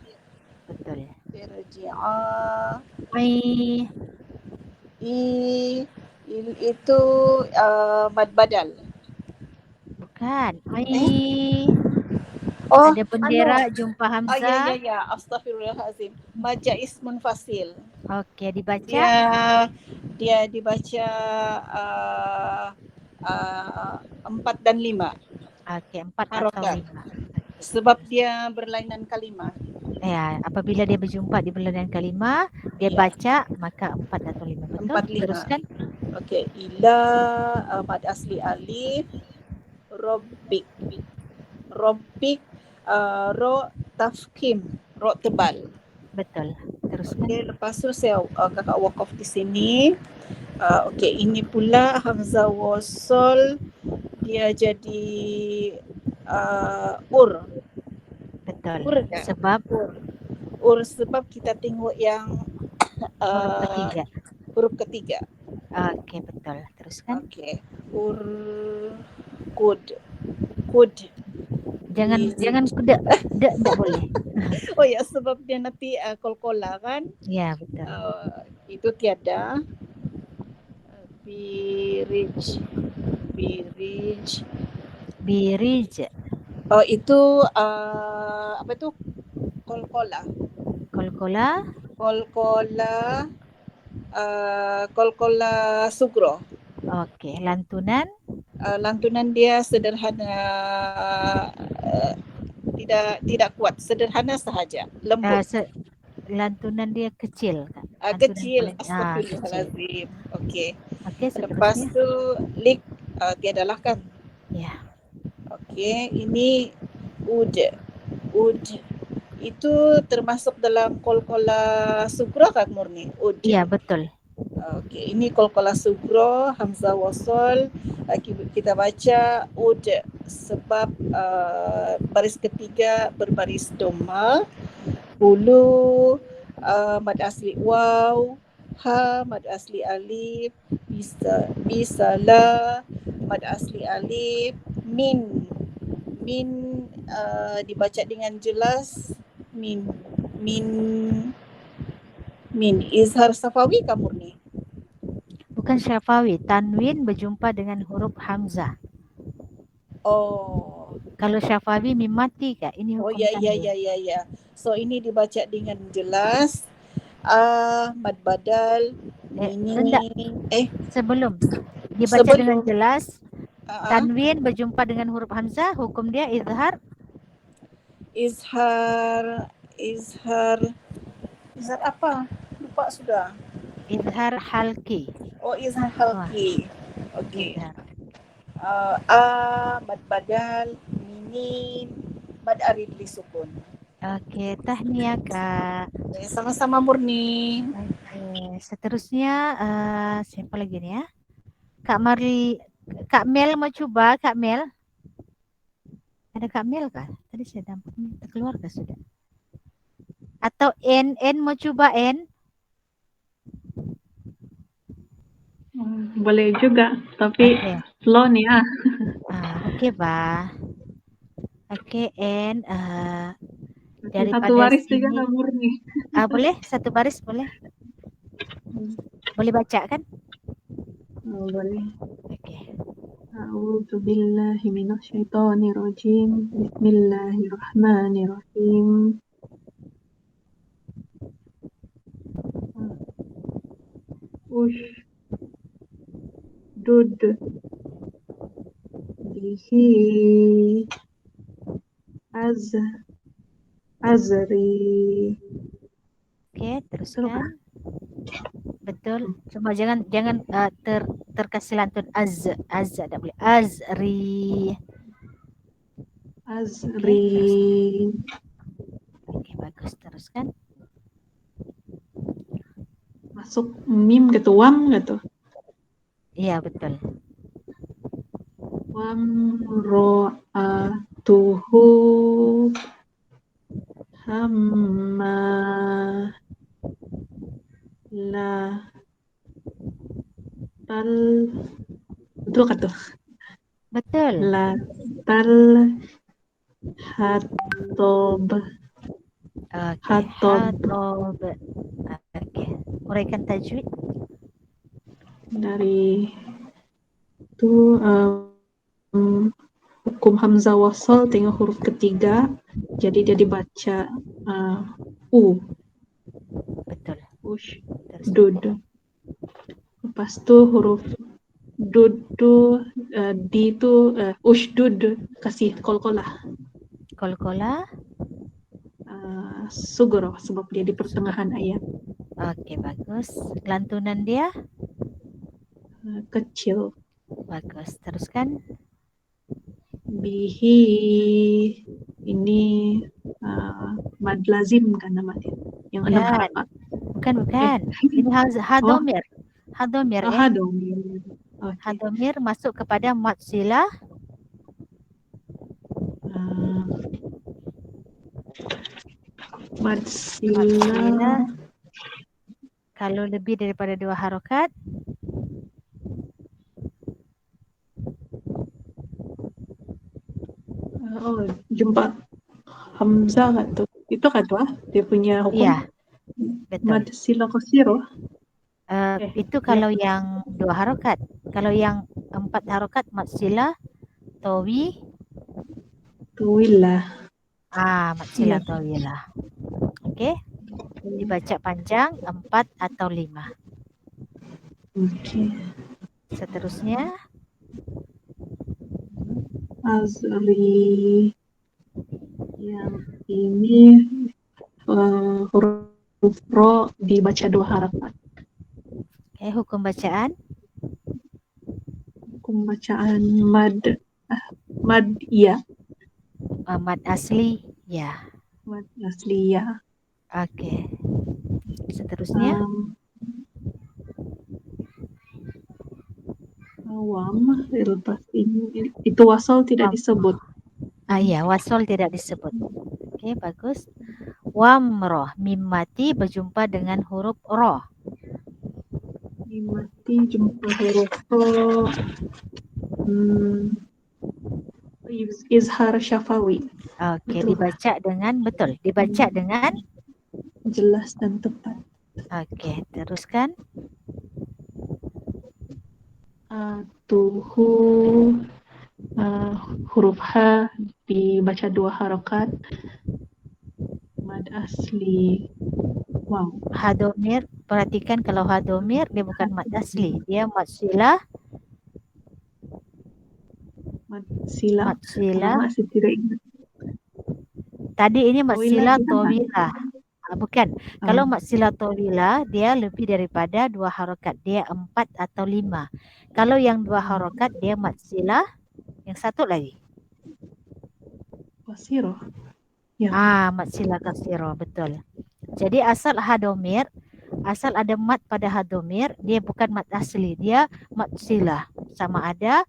Betul. Irji'a. Ai, Itu mad badal. bukan. Ai. Oh, Ada bendera jumpa hamzah. ya. Astaghfirullahalazim. Maja ismun fasil. Oke, dibaca. Dia dibaca 4 dan 5. Oke, 4 atau Harokat. 5. Sebab dia berlainan kalimah. Ya, apabila dia berjumpa di berlainan kalimah, dia Ya. baca maka 4 atau 5. Betul? 4, 5. Teruskan. Okey, ila mad asli alif, rabbik. Rabbik ro tafkhim, ro tebal. Betul. Teruskan. Okey, lepas tu saya kakak wakaf di sini. Okey, ini pula hamzah wasal dia jadi ur. Betul. Ur kan? Sebab Sebab kita tengok yang huruf ketiga. Huruf ketiga. Oke, betul. Teruskan. Okey. Kud. Jangan kuda. Tak boleh. Oh ya, sebab dia nanti qalqalah kan? Ya, betul. Itu tiada. Birij. Oh, itu apa tu? Qalqalah. Qalqalah sugro. Okey, lantunan. Lantunan dia sederhana, tidak kuat, sederhana sahaja, lembut. Lantunan dia kecil kan? Kecil. Astagfirullahalazim. Okey. Okey, Lepas seterusnya. tu lik tiadalah kan? Ya. Okey, ini ud. Itu termasuk dalam qalqalah sugro kan murni? Ud. Ya, betul. Okey, ini qalqalah sugro, hamzah wasal, kita baca ud sebab baris ketiga berbaris dhamma, hulu mad asli waw, ha mad asli alif, bisala mad asli alif, min dibaca dengan jelas min izhar safawi ka murni? Bukan syafawi, tanwin berjumpa dengan huruf hamzah. Oh. Kalau syafawi mim mati kak? Ini hukum tanwin. Ya. So ini dibaca dengan jelas. Mad badal sebelum dibaca dengan jelas, tanwin berjumpa dengan huruf hamzah, hukum dia izhar. Izhar apa? Lupa sudah. Izhar halki. Oh, izhar halki. Okey. Mad badal, minin, mad arid li sukun. Okey, tahniah kak. Sama-sama murni. Okey, seterusnya siapa lagi nih ya? Kak Mel mau coba, Kak Mel? Ada Kak Mel kah? Tadi saya dampaknya keluar kah sudah? Atau N mau coba N? Boleh juga, tapi Oke. slow nih ah. Oke, Bah. Oke, N Satu daripada baris juga sini. Kak Murni. Boleh satu baris boleh? Boleh baca kan? Oh, boleh. Oke. A'udzu billahi minasyaitonir rajim. Bismillahirrahmanirrahim. Ushdud bihi azri. Oke, teruskan. Betul. Cuma jangan terkasih lantun az tak boleh. Azri. Azri. Oke, bagus. Teruskan. Masuk mim gitu, wam gitu. Iya, betul. Wam ro'atuhu hamma la tal, betul kan tuh? Betul. La tal hatob. Oke. Hatob. Hatob. Oke. Uraikan tajwid. Dari itu hukum hamzah wasal tengok huruf ketiga, jadi dia dibaca u. Betul. Ushdud. Lepas tu huruf dud tu di tu ushdud, kasih kolkolah. Kolkolah. Sugro, sebab dia di pertengahan ayat. Oke, bagus. Lantunan dia Kecil. bagus. Teruskan. Bihi ini mad lazim kan namanya, yang 6 harakat. Bukan. Ini hadomir. Hadomir ya. Hadomir. Okay. Hadomir masuk kepada mad silah. Mad silah. Kalau lebih daripada 2 harakat. Jumpa hamzah kan tuh. Itu kan tuh dia punya hukum. Iya. Betul. Mad silah qasiro. Itu kalau yang 2 harakat. Kalau yang 4 harakat mad silah tawilah. Mad silah tawilah. Okey. Dibaca panjang 4 atau 5. Okey. Seterusnya Azri. Yang ini huruf ro dibaca 2 harakat. hukum bacaan. Hukum bacaan mad ya. Mad asli ya. Mad asli ya. Okey. Seterusnya Wam lepas ini itu wasal tidak disebut. Iya, wasol tidak disebut. Okey, bagus. Wamroh, mim mati berjumpa dengan huruf roh. Mim mati jumpa huruf roh. Izhar syafawi. Okey, dibaca dengan betul. Dibaca dengan jelas dan tepat. Okey, teruskan. Tuhu huruf H dibaca 2 harakat. Mad asli. Wow. Hadomir, perhatikan kalau hadomir dia bukan mad asli, dia mad silah. Mad silah. Masih tidak ingat. Tadi ini mad silah tawilah. Bukan. Kalau mad silah tawilah dia lebih daripada 2 harakat, dia 4 atau 5. Kalau yang 2 harakat dia mad silah. Yang satu lagi. Qasiro. Ya. Mad silah qasiro, betul. Jadi asal hadomir, asal ada mad pada hadomir, dia bukan mad asli, dia mad silah. Sama ada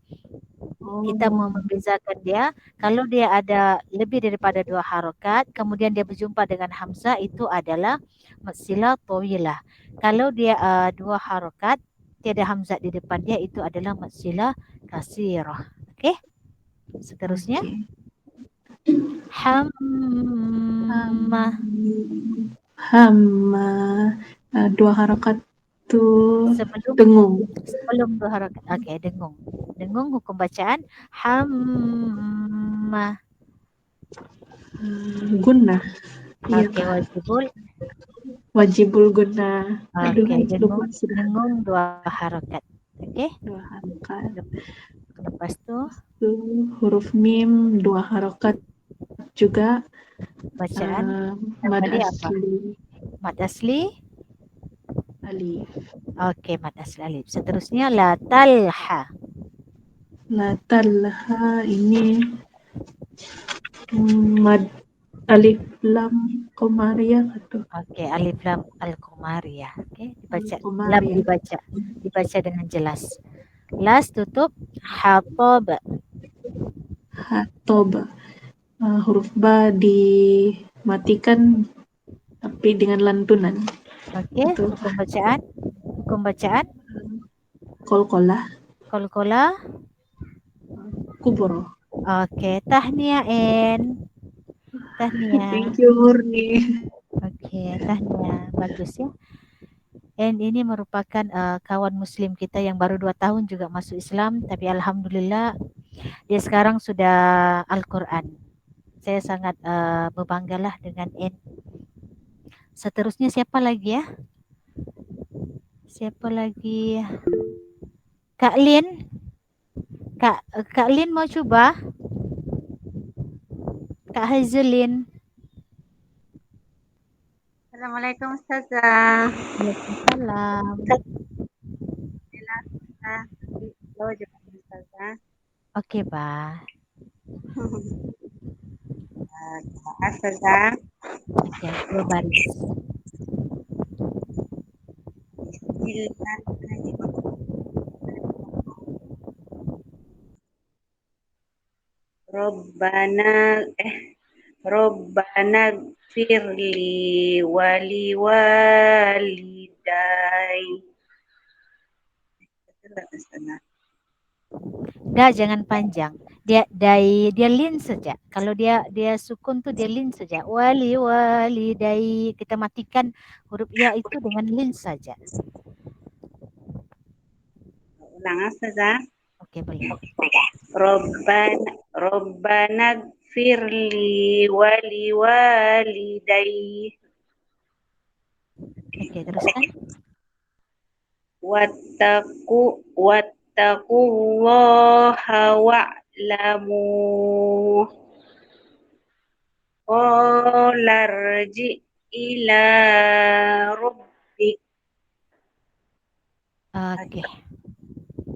Kita mau membezakan dia. Kalau dia ada lebih daripada 2 harokat, kemudian dia berjumpa dengan hamzah, itu adalah matsilah tawilah. Kalau dia 2 harokat, tiada hamzah di depan dia, itu adalah matsilah kasirah. Okey? Seterusnya, Okey. hamma. Hamma. 2 harakat tu Sebelum dengung. 2 harokat. Okey, dengung. Dengung hukum bacaan hamma. Gunnah. Iya Okey, kah? wajibul Gunnah. Aduh, okey, lupa dengung sudah. dengung 2 harokat. Okey? 2 harakat. Lepas tu Tu huruf mim 2 harakat juga. bacaan Mad tadi apa? asli Mad asli. alif. Okey, mad asli alif. Seterusnya la talha. La talha ini mad alif lam komariah atau Okey, alif lam al-qamariyah. Okey, dibaca lam komariah. dibaca dengan jelas. Las tutup hatab. Hatob. Huruf ba dimatikan tapi dengan lantunan. Okey, Itu hukum bacaan. Hukum bacaan kolkolah qalqalah. kubro. Okey, tahniain. Tahniah. Thank you Murni. Okey, tahniah. Bagus ya. And ini merupakan kawan muslim kita yang baru 2 tahun juga masuk Islam, tapi alhamdulillah dia sekarang sudah Al-Quran. Saya sangat berbanggalah dengan N. Seterusnya siapa lagi ya? Siapa lagi? Kak Lin. Kak Lin mau cuba? Kak Hazelin. Assalamualaikum Ustazah. Waalaikumsalam. Halo juga Ustazah. Okey, Bah. Terima kasih Ustazah. Okey, 2 baris. Bismillahirrahmanirrahim. Robbana firli wali walidai. Dah, jangan panjang. Dia lin saja. Kalau dia sukun tu dia lin saja. Walidai. Kita matikan huruf ya itu dengan lin saja. Ulang Ustazah. Okey, boleh. Robbana firli wali walidai. Okey, teruskan. Wattaqullaha wa'lamu qala rji ila rabbik. Okey.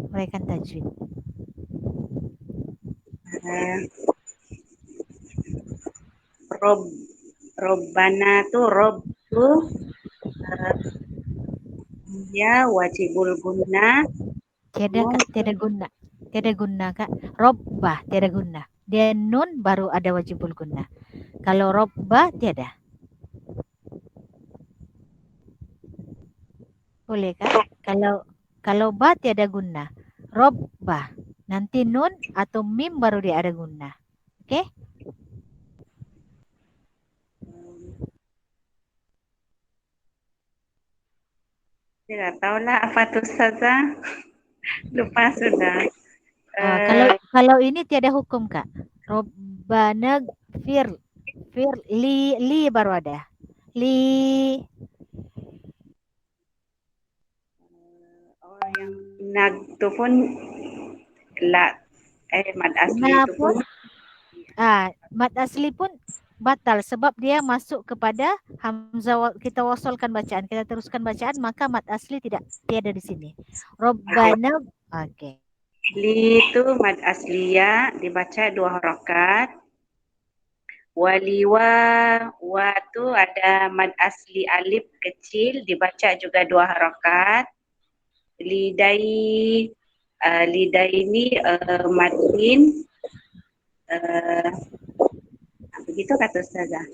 Uraikan tajwid. Robbana tu rob tu ya wajibul guna. Tiada Kak, tiada guna. Tiada guna Kak. Robbah tiada guna. Dia nun baru ada wajibul guna. Kalau robbah tiada. Boleh Kak? Kalau ba tiada guna. Robbah. Nanti nun atau mim baru dia ada guna. Okey? Tidak tahulah apa tu Ustazah. Lupa sudah. Kalau ini tiada hukum Kak. Robbana fir li baru ada. Li. Yang nag tu pun mad asli Nah tu pun mad asli pun batal sebab dia masuk kepada hamzah. Kita wasolkan bacaan, kita teruskan bacaan, maka mad asli tiada di sini. Robbana. Okey. li itu mad asliya dibaca 2 harakat. Waliwa wa tu ada mad asli alif kecil dibaca juga 2 harakat. Lidai lidaini madin. Begitu kata Ustazah.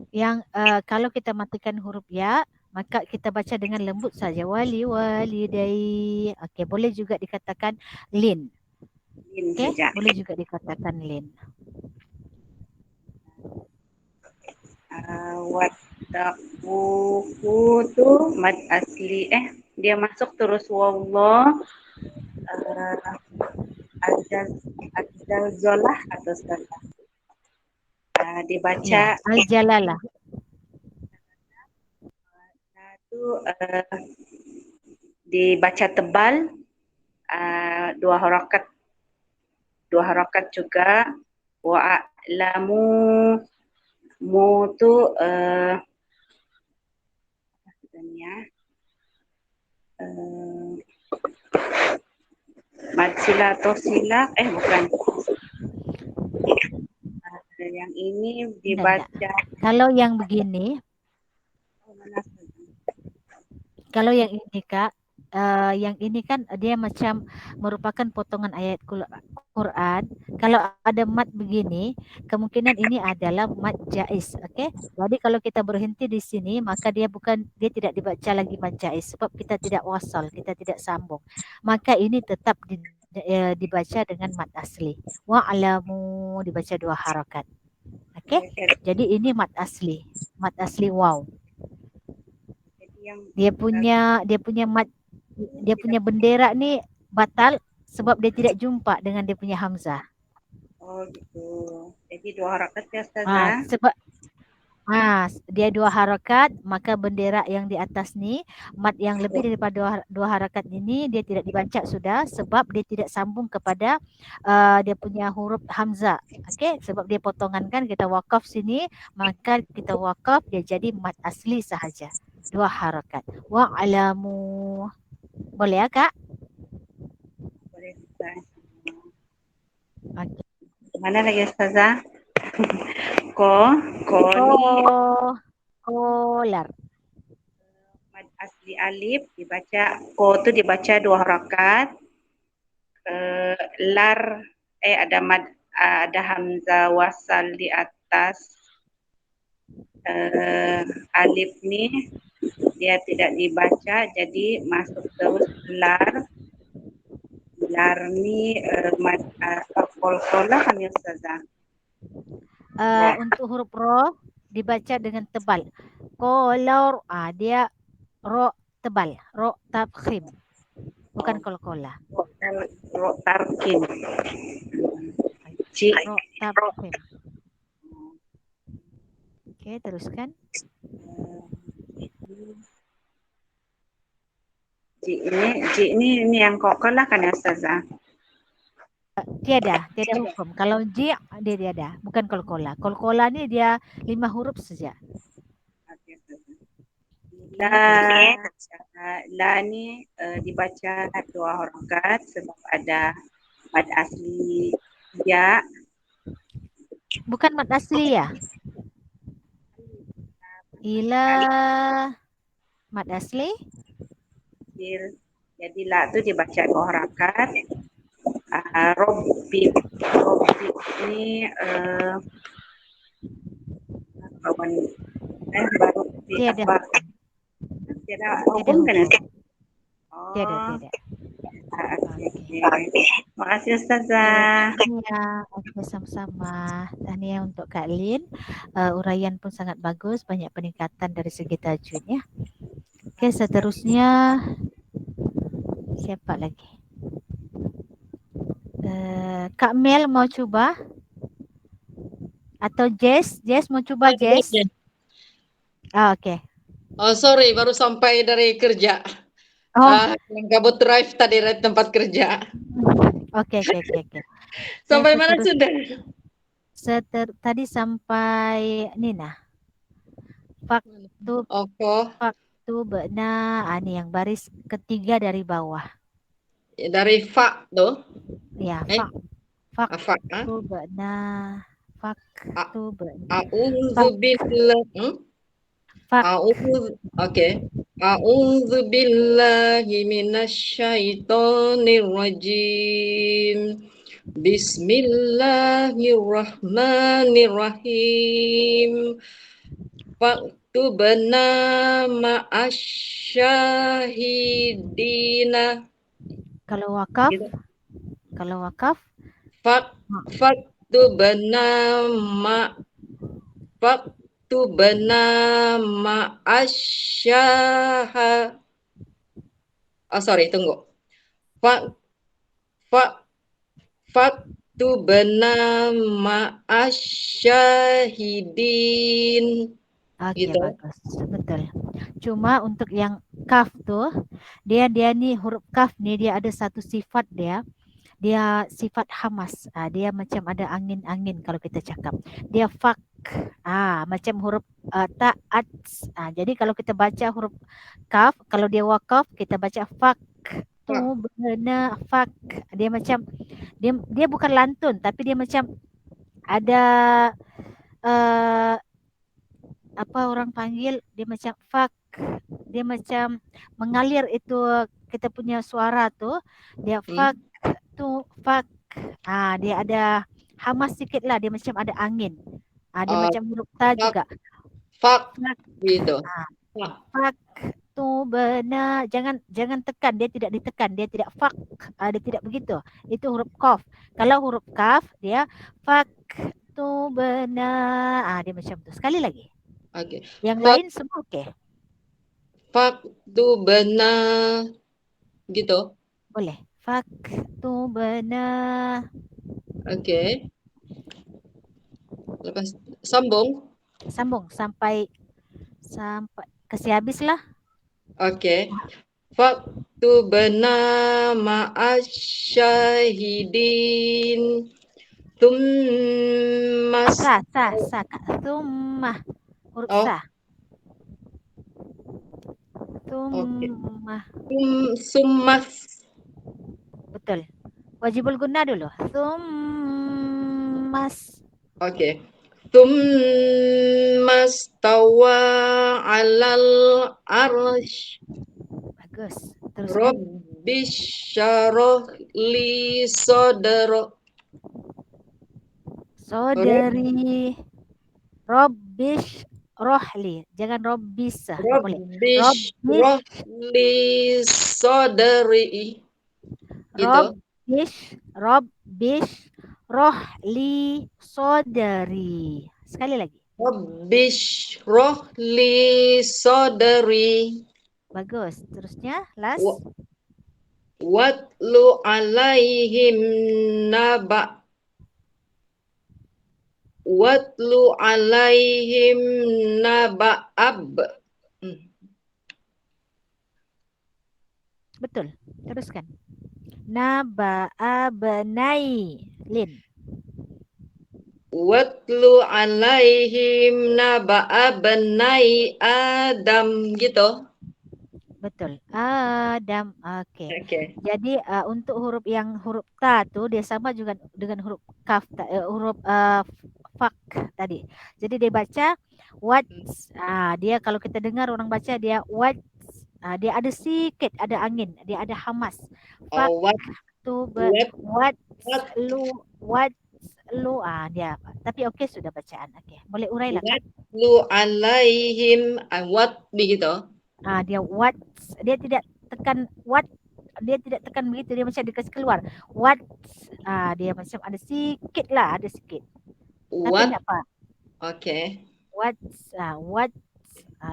Yang kalau kita matikan huruf ya, maka kita baca dengan lembut saja. Walidai. Okey, boleh juga dikatakan lin. Lin Okey, saja. boleh juga dikatakan lin. Wattaquhu tu mad asli. Dia masuk terus wallah. Azzazolah atau Ustazah. Dibaca Ya, al-jalalah. itu dibaca tebal, dua harakat juga. Wa'lamu mu tu mad sila atau sila bukan. Yang ini dibaca Kalau yang begini, kalau yang ini Kak, yang ini kan dia macam merupakan potongan ayat Quran. Kalau ada mad begini, kemungkinan ini adalah mad jaiz, okey? Jadi kalau kita berhenti di sini, maka dia tidak dibaca lagi mad jaiz sebab kita tidak wasal, kita tidak sambung. Maka ini tetap dibaca dengan mad asli. Wa'lamu dibaca 2 harakat. Okey? Jadi ini mad asli waw. Dia punya bendera ni batal sebab dia tidak jumpa dengan dia punya hamzah. Oh gitu. Jadi 2 harakat ya Ustazah. Sebab dia 2 harakat, maka bendera yang di atas ni, mat yang lebih daripada 2 harakat ini dia tidak dibaca sudah sebab dia tidak sambung kepada dia punya huruf hamzah. Okey, sebab dia potongan kan, kita wakaf sini, maka kita wakaf dia jadi mat asli sahaja. 2 harakat. Wa'lamu. Boleh ya Kak? Boleh Ustazah. Okey. Mana lagi Ustazah? Kolar. Mad asli alif dibaca, tu dibaca 2 harakat. Lar ada mad, ada hamzah wasal di atas. Alif ni dia tidak dibaca, jadi masuk terus lar. Lar ni mad qalqalah kan ya Ustazah? Untuk huruf ro dibaca dengan tebal. Kolor, dia ro tebal, ro tafkhim. Bukan qalqalah. Ro tarkin. Ro tafkhim. Okey, teruskan. Ji ini yang qalqalah kan ya Ustazah? Tiada hukum. Kalau ji dia tiada, bukan qalqalah. Qalqalah ni dia 5 huruf saja. La ni dibaca 2 harakat sebab ada mad asli ya. Bukan mad asli ya? Ila mad asli. Jadi la tu dibaca 2 harakat. Robbi ni baru Tiada. Tiada hukum kan? Tiada. Terima kasih Ustazah. Ya, oke, sama-sama. Tahniah untuk Kak Lin. Uraian pun sangat bagus, banyak peningkatan dari segi tajwid ya. Oke, seterusnya siapa lagi? Kak Mel mau coba? Atau Jess mau coba Jess? Oke. Oh sorry, baru sampai dari kerja. Gabut drive tadi dari tempat kerja. Oke. Sampai mana sudah? Tadi sampai Nina. Faktu benar. Ini yang baris ketiga dari bawah. Dari fa tuh. Ya, faktu benar. Faktu benar. A'udzubillah. Oke. A'udzu billahi minasyaitonir rajim. Bismillahirrahmanirrahim. Faktubna ma'asyahidina. Kalau wakaf, Gitu. kalau wakaf, Faktubna ma'asyah. Oh sorry, tunggu. Fak fak Faktubna ma'asyahidin. oke Gitu. bagus, betul. Cuma untuk yang kaf tuh, dia nih huruf kaf nih dia ada satu sifat dia sifat hamas. Dia macam ada angin-angin kalau kita cakap. Dia fak. Macam huruf ta, ats. Jadi kalau kita baca huruf kaf, kalau dia wakaf kita baca fak. Tu benar fak. Dia macam dia bukan lantun tapi dia macam ada apa orang panggil dia macam fak. Dia macam mengalir itu kita punya suara tuh. Dia fak tu fak. Dia ada hamas sikit lah. Dia macam ada angin. Dia macam huruf ta juga. Fak Fak. gitu. Fak tu benar. Jangan tekan. Dia tidak ditekan. Dia tidak fak. Dia tidak begitu. Itu huruf qaf. Kalau huruf kaf dia fak tu benar. Dia macam tu. Sekali lagi. Oke. Yang lain semua okey. Faktubna gitu. Boleh. Fak tu benar. Oke. Lepas sambung. Sambung sampai kasih habis lah. Oke. Faktubna ma'asyahidin. Tummas Sa Kak. Tumah. Huruf sa. Tumah. Summas. Betul. Wajibul guna dulu. Tummas. Oke. Tummas tawa alal arsh. Bagus. Teruskan. Rabbish syarah li sadra. Saudari. Robbish rohli. Jangan robbis. Rabbish syarah li sadri. Gitu. Robbish rohli saudari. Sekali lagi. Rabbish syarah li sadri. Bagus. Terusnya last. Watlu alaihim naba. Watlu alaihim naba'ab. Betul. Teruskan. Naba'abnai. Lin. Watlu alaihim naba'abnai Adam gitu. Betul. Adam. Okey. Oke. Jadi untuk huruf ta tu dia sama juga dengan huruf kaf huruf fak tadi. Jadi dia baca what. Dia kalau kita dengar orang baca dia what. Dia ada sikit ada angin, dia ada hamas. Fak tu what lu dia. Tapi okey sudah bacaan. Okey. Boleh urailah kan? Watlu alaihim what begitu. Dia what, dia tidak tekan what, dia tidak tekan begitu, dia macam dikasih keluar what. Dia macam ada sikit lah, ada sikit. What? Tapi tak apa. Okay. What.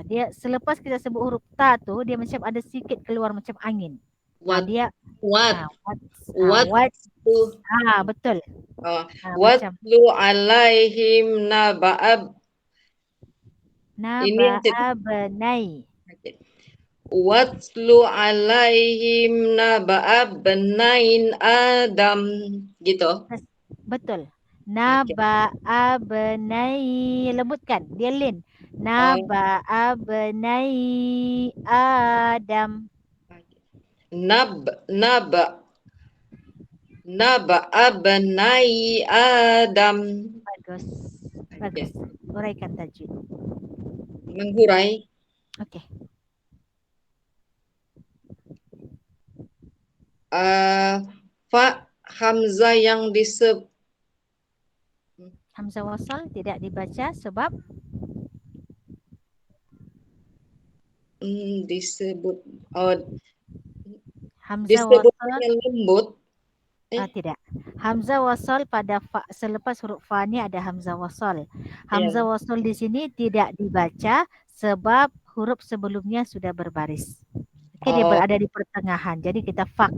Dia selepas kita sebut huruf ta tu dia macam ada sikit keluar macam angin. What? Dia What? What. Betul. Watlu alaihim naba'ab. Naba'abnai. Watlu alaihim naba'abnain Adam gitu. Betul. Naba'abnai, lembutkan dia lin. Naba'abnai Adam. Naba'abnai Adam. Bagus. Uraikan tajwid. Menghurai. Okey. Fa hamzah yang Hamzah wasal tidak dibaca sebab disebut Hamzah wasal dengan lembut. tidak. Hamzah wasal pada fa, selepas huruf fa ni ada hamzah wasal. Hamzah wasal di sini tidak dibaca sebab huruf sebelumnya sudah berbaris. Oke, dia berada di pertengahan. Jadi kita fak.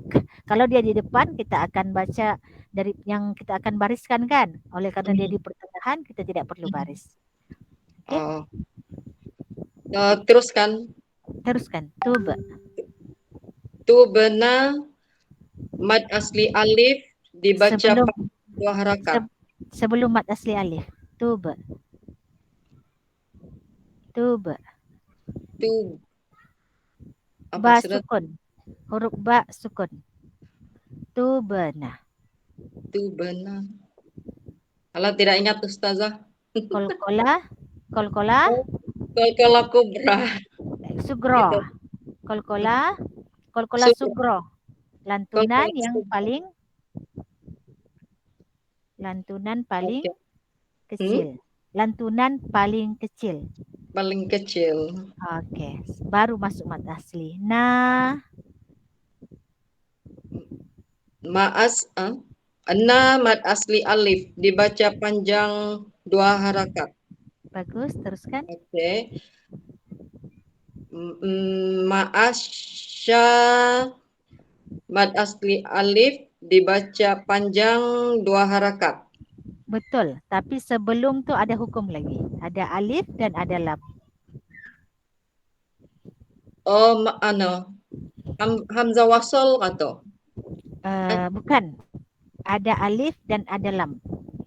Kalau dia di depan kita akan baca dari yang kita akan bariskan kan. Oleh karena dia di pertengahan kita tidak perlu baris. Oke. Teruskan. Teruskan. Tuba. Tubna mad asli alif dibaca dua harakat. Sebelum mad asli alif. Tuba. Tuba. Ba sukun. Huruf ba sukun. Tubna. Tubna. Kalau tidak ingat Ustazah. Kolkola. Kolkola. Kolkola kubra. Sugro. Kolkola. Kolkola sugro. Lantunan yang paling kecil. Lantunan paling kecil. Paling kecil. Oke, baru masuk mad asli. Mad asli alif dibaca panjang 2 harakat. Bagus, teruskan. Oke. Ma'asya mad asli alif dibaca panjang 2 harakat. Betul, tapi sebelum tu ada hukum lagi. Ada alif dan ada lam. Hamzah wasal atau? Bukan. Ada alif dan ada lam.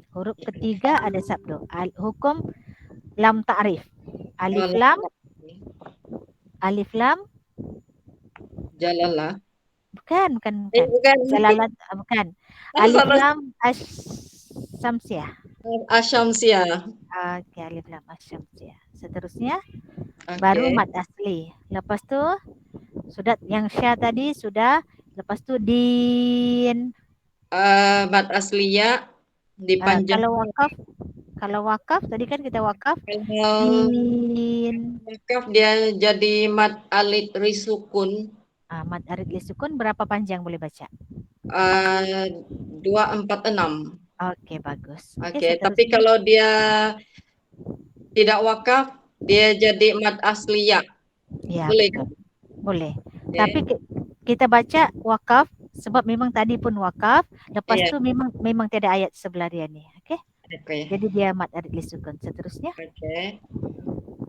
Huruf ketiga ada sabdo. Hukum lam ta'rif. Alif lam. Alif lam. Jalalah. Bukan. Jalalah bukan. Alif lam asyamsiyah. Asyamsiyah. Oke, alif lam asyamsiyah. Seterusnya baru mad asli. Lepas tu sudah yang sya tadi sudah. Lepas tu din. Mad asliya dipanjang. Kalau wakaf tadi kan kita wakaf. Din. Wakaf dia jadi mad alit risukun. Mad alit risukun berapa panjang boleh baca? 246. Oke, bagus. Oke, tapi kalau dia tidak wakaf dia jadi mad asliya. Ya, boleh. Boleh. Okay. Tapi kita baca wakaf sebab memang tadi pun wakaf, lepas tu memang tiada ayat sebelah dia ni, okey? Jadi dia mad arid lisukun. Seterusnya.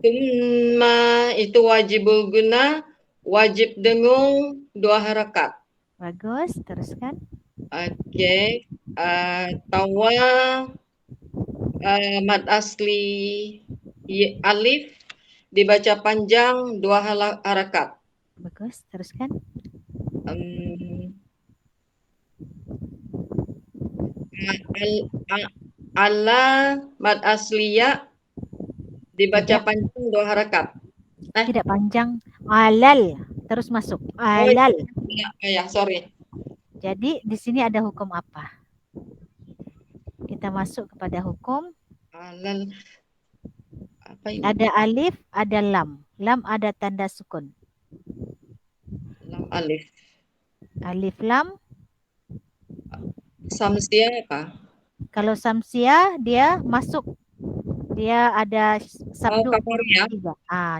Tumma itu wajibul guna, wajib dengung 2 harakat. Bagus, teruskan. Oke. Tawa mad asli alif dibaca panjang 2 harakat. Bagus, teruskan. Ala mad asliya dibaca panjang 2 harakat. Tidak panjang. Alal terus masuk. Alal. Sorry. Jadi di sini ada hukum apa? Kita masuk kepada hukum. Alal. Apa ini? Ada alif, ada lam. Lam ada tanda sukun. Lam alif. Alif lam. Samsia apa? Kalau samsia dia masuk. Dia ada sabdu tiga.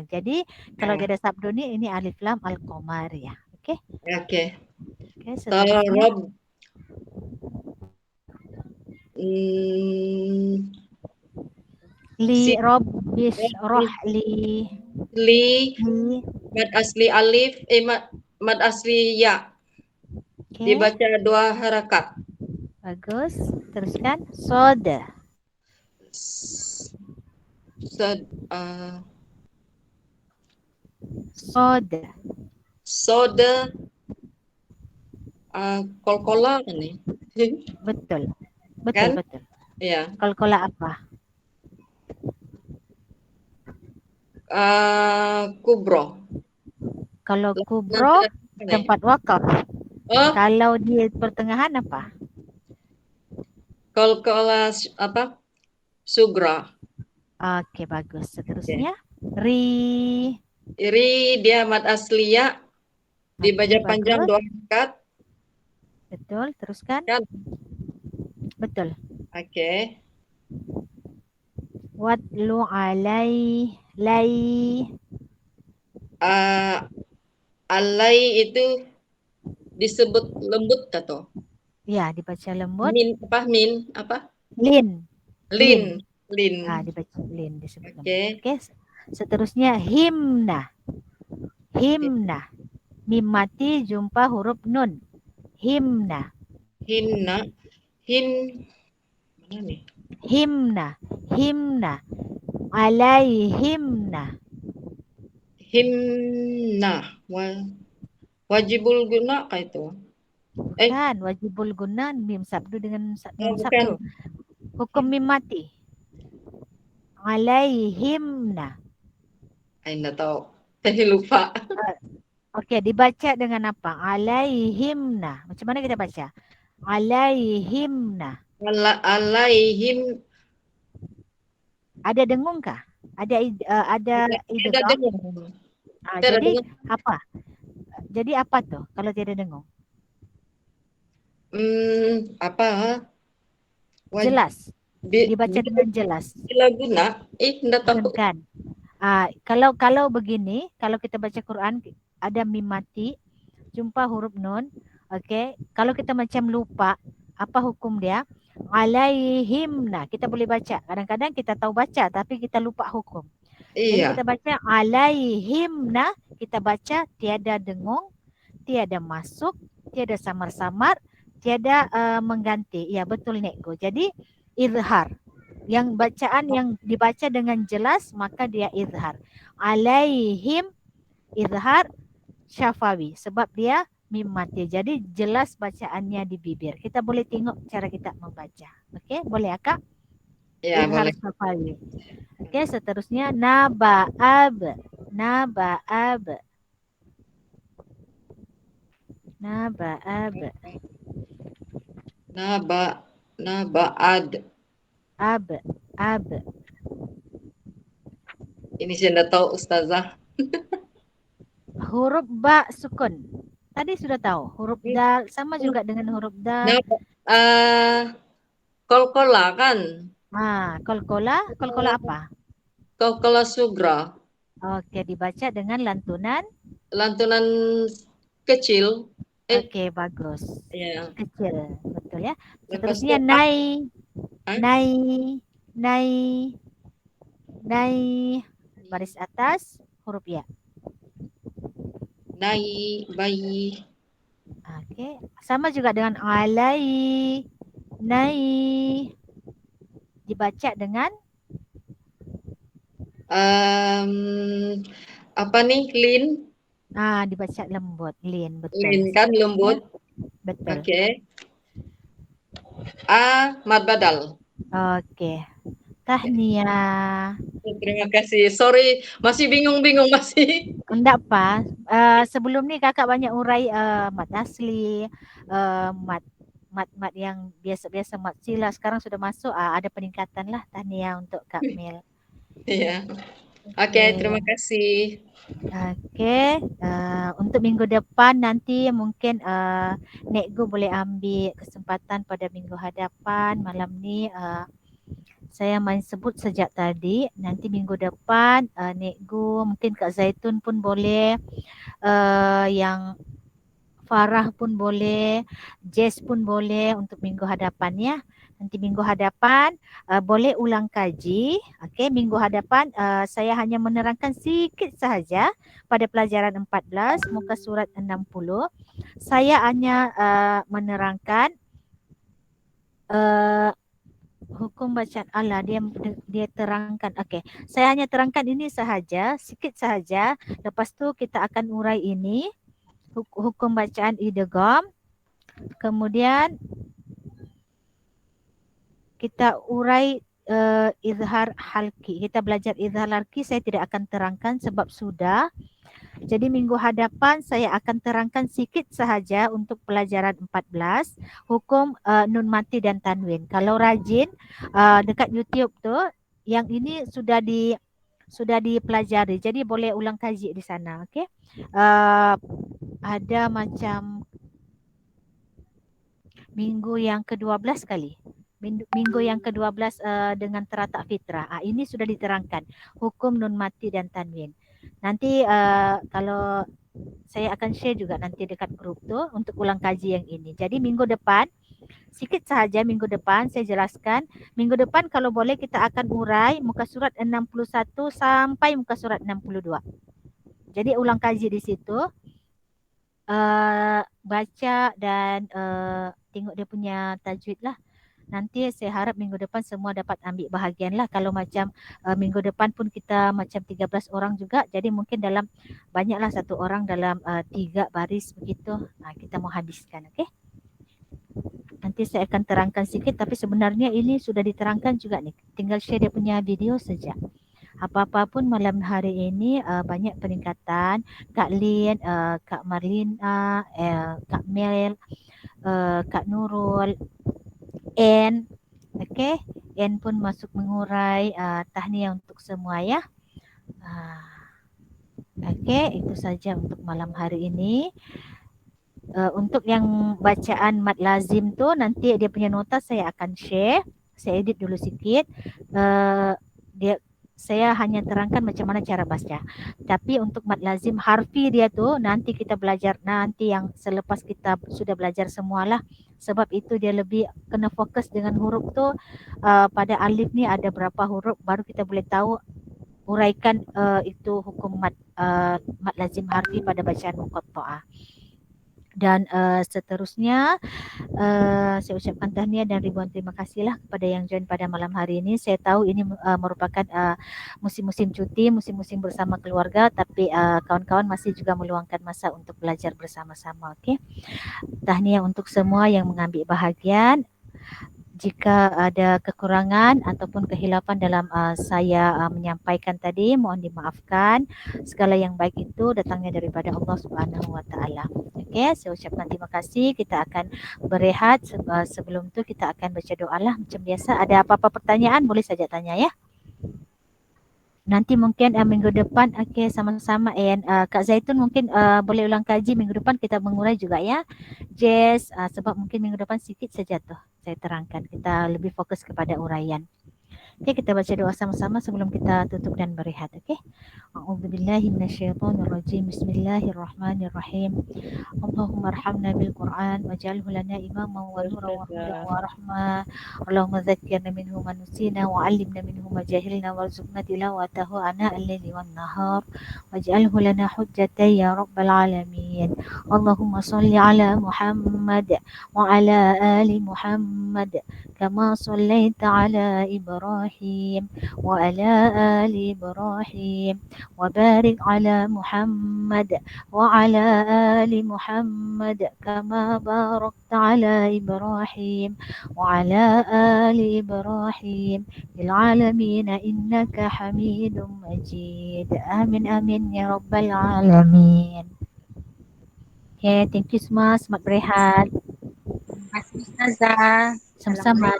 Jadi kalau dia ada sabdu ini alif lam al-qamariyah. Okey? Okey. Okey, seterusnya. Li rabbi syrah li mad asli alif mad asli ya. Dibaca 2 harakat. Bagus. Teruskan. Soda. Soda. Kolkola kan ni? Betul. Kan? Betul. Ya. Kolkola apa? Kubro. Kalau kubro tempat wakaf. Oh, Kalau di pertengahan apa? qalqalah apa? Sugra. Oke, bagus. Oke. Seterusnya ri. Iri dia mad asliyah dibaca Oke, panjang bagus. 2 rakaat Betul, teruskan. kan? Betul. Oke. Watlu lay. Ah, alai itu disebut lembut atau Ya, dibaca lembut. min apa? Lin. Lin. Dibaca lin disebut lembut. Oke. Oke. Seterusnya himna. Himna. Mim mati jumpa huruf nun. Himna. Hinna. Mana nih? Himna. Himna. Alaihimna. Himna. Wajibul guna kah itu? Bukan, wajibul guna mim sabdu dengan nun bukan. sabdu. Hukum mim mati. Alaihimna. Enggak tahu. Saya lupa. Oke, dibaca dengan apa? Alaihimna. Macam mana kita baca? Alaihimna. Alaihim Ada dengung kah? Ada idgham? dengung. Tidak Jadi dengung. apa? Jadi apa tuh kalau tidak dengung? Apa? Jelas. Dibaca dengan jelas. Bila guna? Enggak tahu. Bukan. Kalau begini, kalau kita baca Quran ada mim mati, jumpa huruf nun. Oke, kalau kita macam lupa, apa hukum dia? Alaihimna. Kita boleh baca. Kadang-kadang kita tahu baca, tapi kita lupa hukum. Jadi Iya. kita baca alaihimna, kita baca tiada dengung, tiada masuk, tiada samar-samar, tiada mengganti. Ya betul Nekgo. Jadi izhar. Yang bacaan yang dibaca dengan jelas maka dia izhar. Alaihim izhar syafawi sebab dia mim mati. Jadi jelas bacaannya di bibir. Kita boleh tengok cara kita membaca. Okey, boleh Kak? Ya, Izhar boleh. syafawi. Okey, seterusnya naba'ab. Naba'ab. Naba'ab. Naba'ad. Ab. Ini saya enggak tahu Ustazah. Huruf ba sukun. Tadi sudah tahu. Huruf dal sama juga dengan huruf dal. Kolkola kan? Kolkola apa? Kolkola sugra. Oke, dibaca dengan lantunan. Lantunan kecil. Oke, bagus. Ya. Kecil, betul ya. Lepas Seterusnya itu, nai. Baris atas huruf ya. Nai, bayi. Oke, sama juga dengan alai. Nai. Dibaca dengan apa nih? Lin. dibaca lembut, lin, betul. Lin kan lembut. Betul. Oke. Mad badal. Oke. Tahniah. Terima kasih. Sorry, masih bingung-bingung masih. Enggak apa. Sebelum ni kakak banyak urai mat asli, mat yang biasa-biasa mat sila. Sekarang sudah masuk ada peningkatan lah. Tahniah untuk Kak Mel. Iya. Oke, terima kasih. Oke, untuk minggu depan nanti mungkin Nekgu boleh ambil kesempatan pada minggu hadapan. Malam ni saya main sebut sejak tadi. Nanti minggu depan Nekgu, mungkin Kak Zaitun pun boleh, yang Farah pun boleh, Jess pun boleh untuk minggu hadapan ya. Nanti minggu hadapan boleh ulang kaji. Okey, minggu hadapan saya hanya menerangkan sikit sahaja pada pelajaran 14 muka surat 60. Saya hanya menerangkan hukum bacaan dia terangkan. Okey, saya hanya terangkan ini sahaja, sikit sahaja. Lepas tu kita akan urai ini hukum bacaan idgham. Kemudian kita urai izhar halki. Kita belajar izhar halki saya tidak akan terangkan sebab sudah. Jadi minggu hadapan saya akan terangkan sikit sahaja untuk pelajaran 14 hukum nun mati dan tanwin. Kalau rajin dekat YouTube tu yang ini sudah dipelajari. Jadi boleh ulang kaji di sana, okey. Ada macam minggu yang ke-12 kali. Minggu yang ke-12 dengan teratak fitrah. Ini sudah diterangkan hukum nun mati dan tanwin. Nanti kalau saya akan share juga nanti dekat grup tu untuk ulang kaji yang ini. Jadi minggu depan sikit sahaja minggu depan saya jelaskan. Minggu depan kalau boleh kita akan urai muka surat 61 sampai muka surat 62. Jadi ulang kaji di situ. Baca dan tengok dia punya tajwid lah. Nanti saya harap minggu depan semua dapat ambil bahagian lah. Kalau macam minggu depan pun kita macam 13 orang juga. Jadi mungkin dalam banyaklah satu orang dalam 3 baris begitu. Kita mau habiskan, okey? Nanti saya akan terangkan sikit tapi sebenarnya ini sudah diterangkan juga nih. Tinggal share dia punya video saja. Apa-apa pun malam hari ini banyak peningkatan. Kak Lin, Kak Marlina, Kak Mel, Kak Nurul, N, okey, N pun masuk mengurai. Tahniah untuk semua ya. Okey, itu saja untuk malam hari ini. Untuk yang bacaan mad lazim tu nanti dia punya nota saya akan share. Saya edit dulu sikit. Saya hanya terangkan macam mana cara baca. Tapi untuk mad lazim harfi dia tu nanti kita belajar nanti yang selepas kita sudah belajar semualah. Sebab itu dia lebih kena fokus dengan huruf tu. Pada alif ni ada berapa huruf baru kita boleh tahu uraikan itu hukum mad lazim harfi pada bacaan muqatta'ah. Dan seterusnya saya ucapkan tahniah dan ribuan terima kasihlah kepada yang join pada malam hari ini. Saya tahu ini merupakan musim-musim cuti, musim-musim bersama keluarga, tapi kawan-kawan masih juga meluangkan masa untuk belajar bersama-sama. Okey. Tahniah untuk semua yang mengambil bahagian. Jika ada kekurangan ataupun kehilapan dalam saya menyampaikan tadi, mohon dimaafkan. Segala yang baik itu datangnya daripada Allah Subhanahu Wa Taala. Okey, saya ucapkan terima kasih. Kita akan berehat. Sebelum tu kita akan baca doa lah macam biasa. Ada apa-apa pertanyaan boleh saja tanya ya. Nanti mungkin minggu depan sama-sama Kak Zaitun mungkin boleh ulang kaji minggu depan kita mengurai juga ya. Jess sebab mungkin minggu depan sikit saja tuh saya terangkan. Kita lebih fokus kepada uraian. Okey, kita baca doa sama-sama sebelum kita tutup dan berehat. Okey. A'udzubillahi minasyaitonirrajim. Bismillahirrahmanirrahim. Allahumma arhamna bil Quran waj'alhu lana imaman wa nuran wa hudan wa rahmah. Allahumma dzakkirna minhu ma nusina wa 'allimna minhu ma jahilna warzuqna tilawatahu ana al-laili wan nahar waj'alhu lana hujjatan ya rabbal alamin. Allahumma shalli ala Muhammad wa ala ali Muhammad kama shallaita ala Ibrahim wa ala ali Ibrahim wa barik ala Muhammad wa ala ali Muhammad kama barakta ala Ibrahim wa ala ali Ibrahim fil alamin innaka Hamidum Majid. Amin amin ya rabbal alamin. Okay, thank you semua. Selamat berehat. Terima kasih Ustazah. Sama-sama.